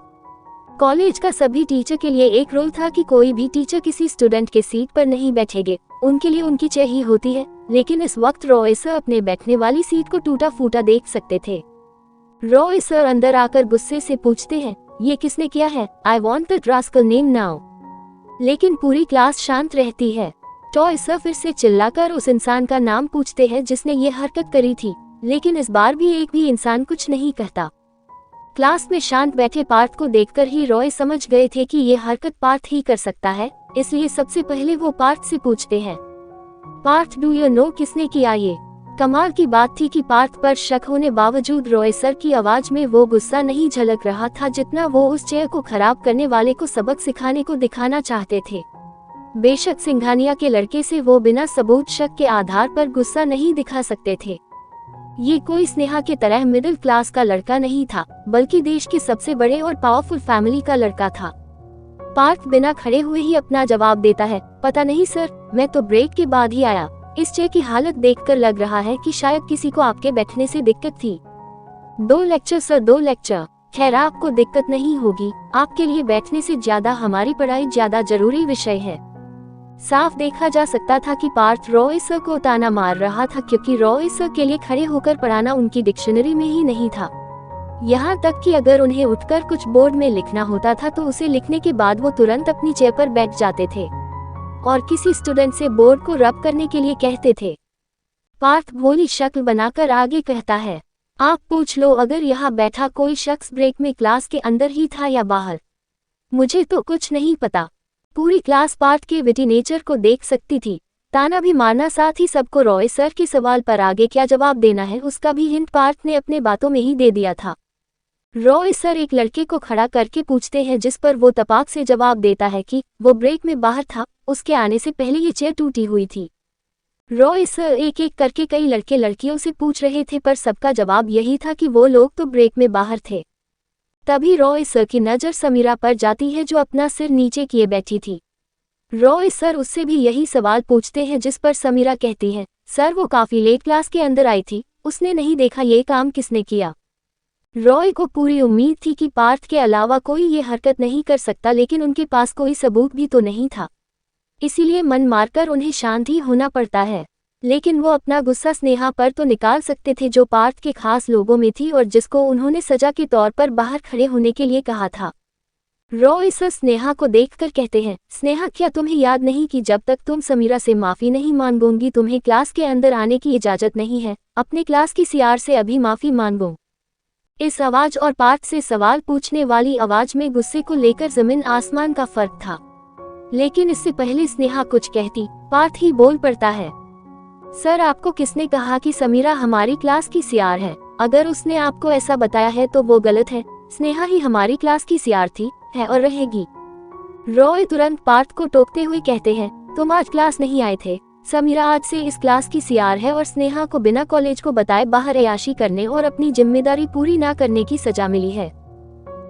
कॉलेज का सभी टीचर के लिए एक रूल था कि कोई भी टीचर किसी स्टूडेंट के सीट पर नहीं बैठेंगे, उनके लिए उनकी चेयर ही होती है। लेकिन इस वक्त रॉय सर अपने बैठने वाली सीट को टूटा फूटा देख सकते थे। रॉय सर अंदर आकर गुस्से से पूछते हैं, ये किसने किया है? I want that rascal name now. लेकिन पूरी क्लास शांत रहती है। रॉय सर फिर से चिल्लाकर उस इंसान का नाम पूछते हैं जिसने ये हरकत करी थी, लेकिन इस बार भी एक भी इंसान कुछ नहीं कहता। क्लास में शांत बैठे पार्थ को देखकर ही रॉय समझ गए थे कि ये हरकत पार्थ ही कर सकता है, इसलिए सबसे पहले वो पार्थ से पूछते हैं, पार्थ डू यू नो किसने किया ये? कमाल की बात थी कि पार्थ पर शक होने बावजूद रॉय सर की आवाज में वो गुस्सा नहीं झलक रहा था जितना वो उस चेयर को खराब करने वाले को सबक सिखाने को दिखाना चाहते थे। बेशक सिंघानिया के लड़के से वो बिना सबूत शक के आधार पर गुस्सा नहीं दिखा सकते थे। ये कोई स्नेहा के तरह मिडिल क्लास का लड़का नहीं था, बल्कि देश के सबसे बड़े और पावरफुल फैमिली का लड़का था। पार्थ बिना खड़े हुए ही अपना जवाब देता है, पता नहीं सर, मैं तो ब्रेक के बाद ही आया। इस चेयर की हालत देखकर लग रहा है कि शायद किसी को आपके बैठने से दिक्कत थी। 2 लेक्चर सर, 2 लेक्चर। खैर आपको दिक्कत नहीं होगी, आपके लिए बैठने से ज्यादा हमारी पढ़ाई ज्यादा जरूरी विषय है। साफ देखा जा सकता था कि पार्थ रॉय सर को ताना मार रहा था, क्योंकि रॉय सर के लिए खड़े होकर पढ़ाना उनकी डिक्शनरी में ही नहीं था। यहाँ तक कि अगर उन्हें उठकर कुछ बोर्ड में लिखना होता था तो उसे लिखने के बाद वो तुरंत अपनी चेयर पर बैठ जाते थे और किसी स्टूडेंट से बोर्ड को रब करने के लिए कहते थे। पार्थ भोली शक्ल बनाकर आगे कहता है, आप पूछ लो, अगर यहाँ बैठा कोई शख्स ब्रेक में क्लास के अंदर ही था या बाहर, मुझे तो कुछ नहीं पता। पूरी क्लास पार्थ के विटी नेचर को देख सकती थी। ताना भी मारना, साथ ही सबको रॉय सर के सवाल पर आगे क्या जवाब देना है उसका भी हिंट पार्थ ने अपने बातों में ही दे दिया था। रॉय सर एक लड़के को खड़ा करके पूछते हैं, जिस पर वो तपाक से जवाब देता है कि वो ब्रेक में बाहर था, उसके आने से पहले ये चेयर टूटी हुई थी। रॉय सर एक एक करके कई लड़के लड़कियों से पूछ रहे थे, पर सबका जवाब यही था कि वो लोग तो ब्रेक में बाहर थे। तभी रॉय सर की नज़र समीरा पर जाती है, जो अपना सिर नीचे किए बैठी थी। रॉय सर उससे भी यही सवाल पूछते हैं, जिस पर समीरा कहती है, सर वो काफी लेट क्लास के अंदर आई थी, उसने नहीं देखा ये काम किसने किया। रॉय को पूरी उम्मीद थी कि पार्थ के अलावा कोई ये हरकत नहीं कर सकता, लेकिन उनके पास कोई सबूत भी तो नहीं था, इसीलिए मन मारकर उन्हें शांत ही होना पड़ता है। लेकिन वो अपना गुस्सा स्नेहा पर तो निकाल सकते थे, जो पार्थ के खास लोगों में थी और जिसको उन्होंने सजा के तौर पर बाहर खड़े होने के लिए कहा था। रॉय सर स्नेहा को देखकर कहते हैं, स्नेहा क्या तुम्हें याद नहीं कि जब तक तुम समीरा से माफी नहीं मांगोगी तुम्हें क्लास के अंदर आने की इजाजत नहीं है। अपने क्लास की सीआर से अभी माफी मांगो। इस आवाज और पार्थ से सवाल पूछने वाली आवाज में गुस्से को लेकर जमीन आसमान का फर्क था। लेकिन इससे पहले स्नेहा कुछ कहती, पार्थ ही बोल पड़ता है, सर आपको किसने कहा कि समीरा हमारी क्लास की सीआर है? अगर उसने आपको ऐसा बताया है तो वो गलत है। स्नेहा ही हमारी क्लास की सीआर थी, है और रहेगी। रॉय तुरंत पार्थ को टोकते हुए कहते हैं, तुम आज क्लास नहीं आए थे, समीरा आज से इस क्लास की सीआर है और स्नेहा को बिना कॉलेज को बताए बाहर अय्याशी करने और अपनी जिम्मेदारी पूरी ना करने की सजा मिली है।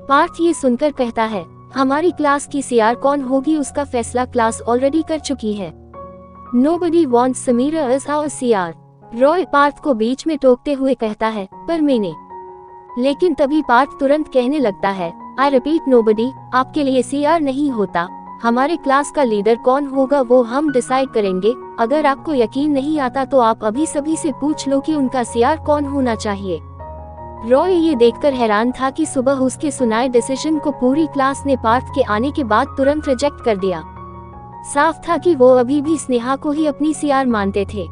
पार्थ ये सुनकर कहता है, हमारी क्लास की सीआर कौन होगी उसका फैसला क्लास ऑलरेडी कर चुकी है। Nobody wants Samira as our CR। Roy Partha को बीच में टोकते हुए कहता है, पर मैंने। लेकिन तभी पार्थ तुरंत कहने लगता है, आई रिपीट नोबडी आपके लिए सीआर नहीं होता। हमारे क्लास का लीडर कौन होगा वो हम डिसाइड करेंगे। अगर आपको यकीन नहीं आता तो आप अभी सभी से पूछ लो कि उनका सीआर कौन होना चाहिए। रॉय ये देखकर हैरान था कि सुबह उसके सुनाए डिसीजन को पूरी क्लास ने पार्थ के आने के बाद तुरंत रिजेक्ट कर दिया। साफ था कि वो अभी भी स्नेहा को ही अपनी सीआर मानते थे।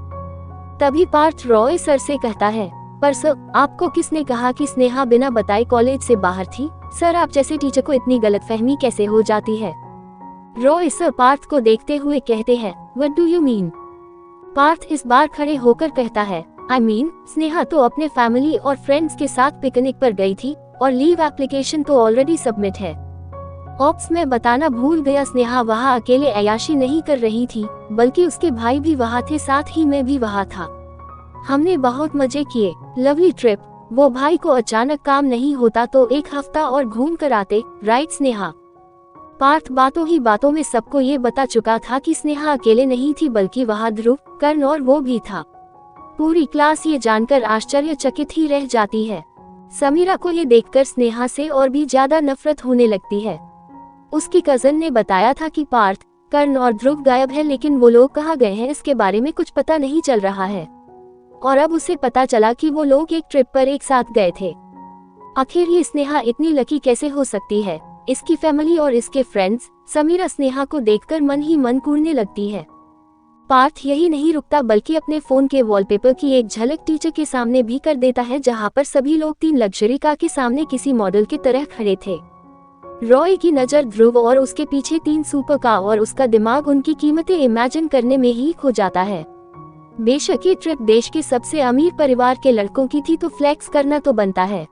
तभी पार्थ रॉय सर से कहता है, पर सर आपको किसने कहा कि स्नेहा बिना बताए कॉलेज से बाहर थी? सर आप जैसे टीचर को इतनी गलतफहमी कैसे हो जाती है? रॉय सर पार्थ को देखते हुए कहते हैं, what do you mean? Parth इस बार खड़े होकर कहता है, आई मीन स्नेहा तो अपने फैमिली और फ्रेंड्स के साथ पिकनिक पर गई थी और लीव एप्लीकेशन तो ऑलरेडी सबमिट है। ऑप्स में बताना भूल गया, स्नेहा वहाँ अकेले अय्याशी नहीं कर रही थी, बल्कि उसके भाई भी वहाँ थे, साथ ही मैं भी वहाँ था। हमने बहुत मजे किए, लवली ट्रिप। वो भाई को अचानक काम नहीं होता तो एक हफ्ता और घूम कर आते, राइट स्नेहा? पार्थ बातों ही बातों में सबको ये बता चुका था कि स्नेहा अकेले नहीं थी, बल्कि वहाँ ध्रुव, कर्ण और वो भी था। पूरी क्लास ये जानकर आश्चर्यचकित ही रह जाती है। समीरा को ये देखकर स्नेहा से और भी ज्यादा नफरत होने लगती है। उसकी कजन ने बताया था कि पार्थ, कर्ण और ध्रुव गायब है, लेकिन वो लोग कहाँ गए हैं इसके बारे में कुछ पता नहीं चल रहा है। और अब उसे पता चला कि वो लोग एक ट्रिप पर एक साथ गए थे। आखिर ये स्नेहा इतनी लकी कैसे हो सकती है? इसकी फैमिली और इसके फ्रेंड्स। समीरा स्नेहा को देखकर मन ही मन कूदने लगती है। पार्थ यही नहीं रुकता, बल्कि अपने फोन के वॉलपेपर की एक झलक टीचर के सामने भी कर देता है, जहाँ पर सभी लोग 3 लग्जरी कार के सामने किसी मॉडल की तरह खड़े थे। रॉय की नजर ध्रुव और उसके पीछे 3 सुपर कार और उसका दिमाग उनकी कीमतें इमेजिन करने में ही खो जाता है। बेशक ये ट्रिप देश के सबसे अमीर परिवार के लड़कों की थी, तो फ्लेक्स करना तो बनता है।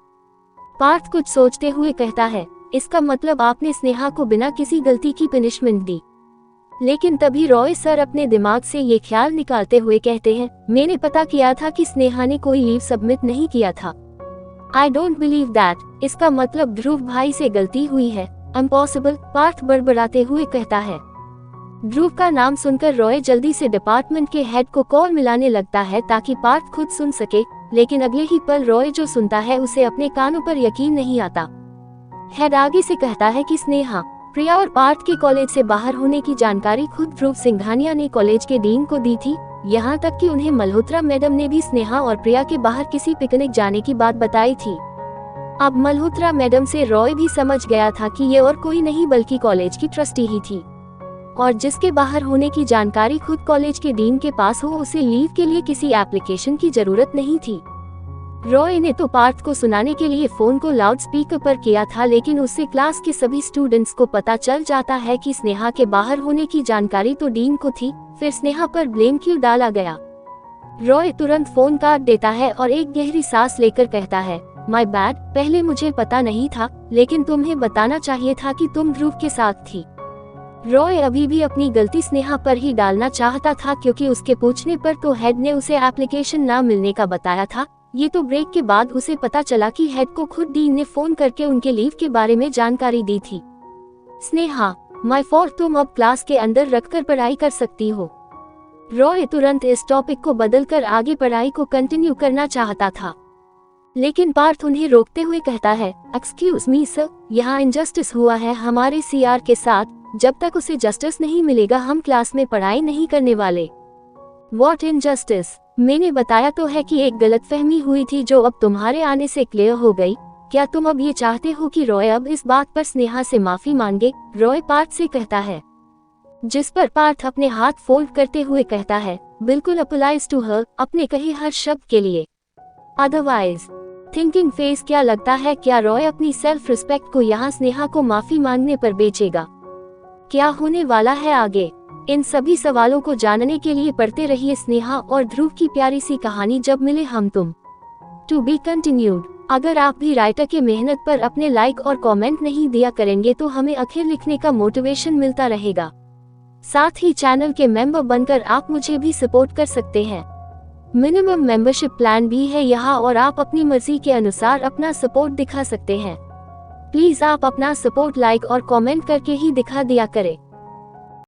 पार्थ कुछ सोचते हुए कहता है, इसका मतलब आपने स्नेहा को बिना किसी गलती की पनिशमेंट दी। लेकिन तभी रॉय सर अपने दिमाग से ये ख्याल निकालते हुए कहते हैं, मैंने पता किया था कि स्नेहा ने कोई लीव सबमिट नहीं किया था। I don't believe that. इसका मतलब ध्रुव भाई से गलती हुई है। इम्पॉसिबल, पार्थ बड़बड़ाते हुए कहता है। ध्रुव का नाम सुनकर रॉय जल्दी से डिपार्टमेंट के हेड को कॉल मिलाने लगता है ताकि पार्थ खुद सुन सके, लेकिन अगले ही पल रॉय जो सुनता है उसे अपने कानों पर यकीन नहीं आता। हेड आगे से कहता है कि स्नेहा, प्रिया और पार्थ के कॉलेज से बाहर होने की जानकारी खुद ध्रुव सिंघानिया ने कॉलेज के डीन को दी थी, यहाँ तक कि उन्हें मल्होत्रा मैडम ने भी स्नेहा और प्रिया के बाहर किसी पिकनिक जाने की बात बताई थी। अब मल्होत्रा मैडम से रॉय भी समझ गया था कि ये और कोई नहीं बल्कि कॉलेज की ट्रस्टी ही थी, और जिसके बाहर होने की जानकारी खुद कॉलेज के डीन के पास हो उसे लीव के लिए किसी एप्लीकेशन की जरूरत नहीं थी। रॉय ने तो पार्थ को सुनाने के लिए फोन को लाउड स्पीकर पर किया था, लेकिन उससे क्लास के सभी स्टूडेंट्स को पता चल जाता है कि स्नेहा के बाहर होने की जानकारी तो डीन को थी, फिर स्नेहा पर ब्लेम क्यों डाला गया। रॉय तुरंत फोन काट देता है और एक गहरी सांस लेकर कहता है, माय बैड, पहले मुझे पता नहीं था, लेकिन तुम्हें बताना चाहिए था कि तुम ध्रुव के साथ थी। रॉय अभी भी अपनी गलती स्नेहा पर ही डालना चाहता था, क्योंकि उसके पूछने पर तो हेड ने उसे एप्लीकेशन ना मिलने का बताया था। ये तो ब्रेक के बाद उसे पता चला कि हेड को खुद डीन ने फोन करके उनके लीव के बारे में जानकारी दी थी। स्नेहा, माय फॉल्ट, तुम अब क्लास के अंदर रखकर पढ़ाई कर सकती हो। रॉय तुरंत इस टॉपिक को बदलकर आगे पढ़ाई को कंटिन्यू करना चाहता था, लेकिन पार्थ उन्हें रोकते हुए कहता है, एक्सक्यूज मी सर, यहाँ इनजस्टिस हुआ है हमारे सीआर के साथ, जब तक उसे जस्टिस नहीं मिलेगा हम क्लास में पढ़ाई नहीं करने वाले। What injustice? मैंने बताया तो है कि एक गलतफहमी हुई थी जो अब तुम्हारे आने से क्लियर हो गई। क्या तुम अब ये चाहते हो कि रॉय अब इस बात पर स्नेहा से माफी मांगे? रॉय पार्थ से कहता है, जिस पर पार्थ अपने हाथ फोल्ड करते हुए कहता है, बिल्कुल अपोलाइज टू हर, अपने कहे हर शब्द के लिए। अदरवाइज थिंकिंग फेस, क्या लगता है क्या रॉय अपनी सेल्फ रिस्पेक्ट को यहाँ स्नेहा को माफी मांगने पर बेचेगा? क्या होने वाला है आगे? इन सभी सवालों को जानने के लिए पढ़ते रहिए स्नेहा और ध्रुव की प्यारी सी कहानी जब मिले हम तुम। To be continued. अगर आप भी राइटर के मेहनत पर अपने लाइक और कमेंट नहीं दिया करेंगे तो हमें आखिर लिखने का मोटिवेशन मिलता रहेगा। साथ ही चैनल के मेंबर बनकर आप मुझे भी सपोर्ट कर सकते हैं। मिनिमम मेंबरशिप प्लान भी है यहाँ और आप अपनी मर्जी के अनुसार अपना सपोर्ट दिखा सकते हैं। प्लीज आप अपना सपोर्ट लाइक और कमेंट करके ही दिखा दिया करें।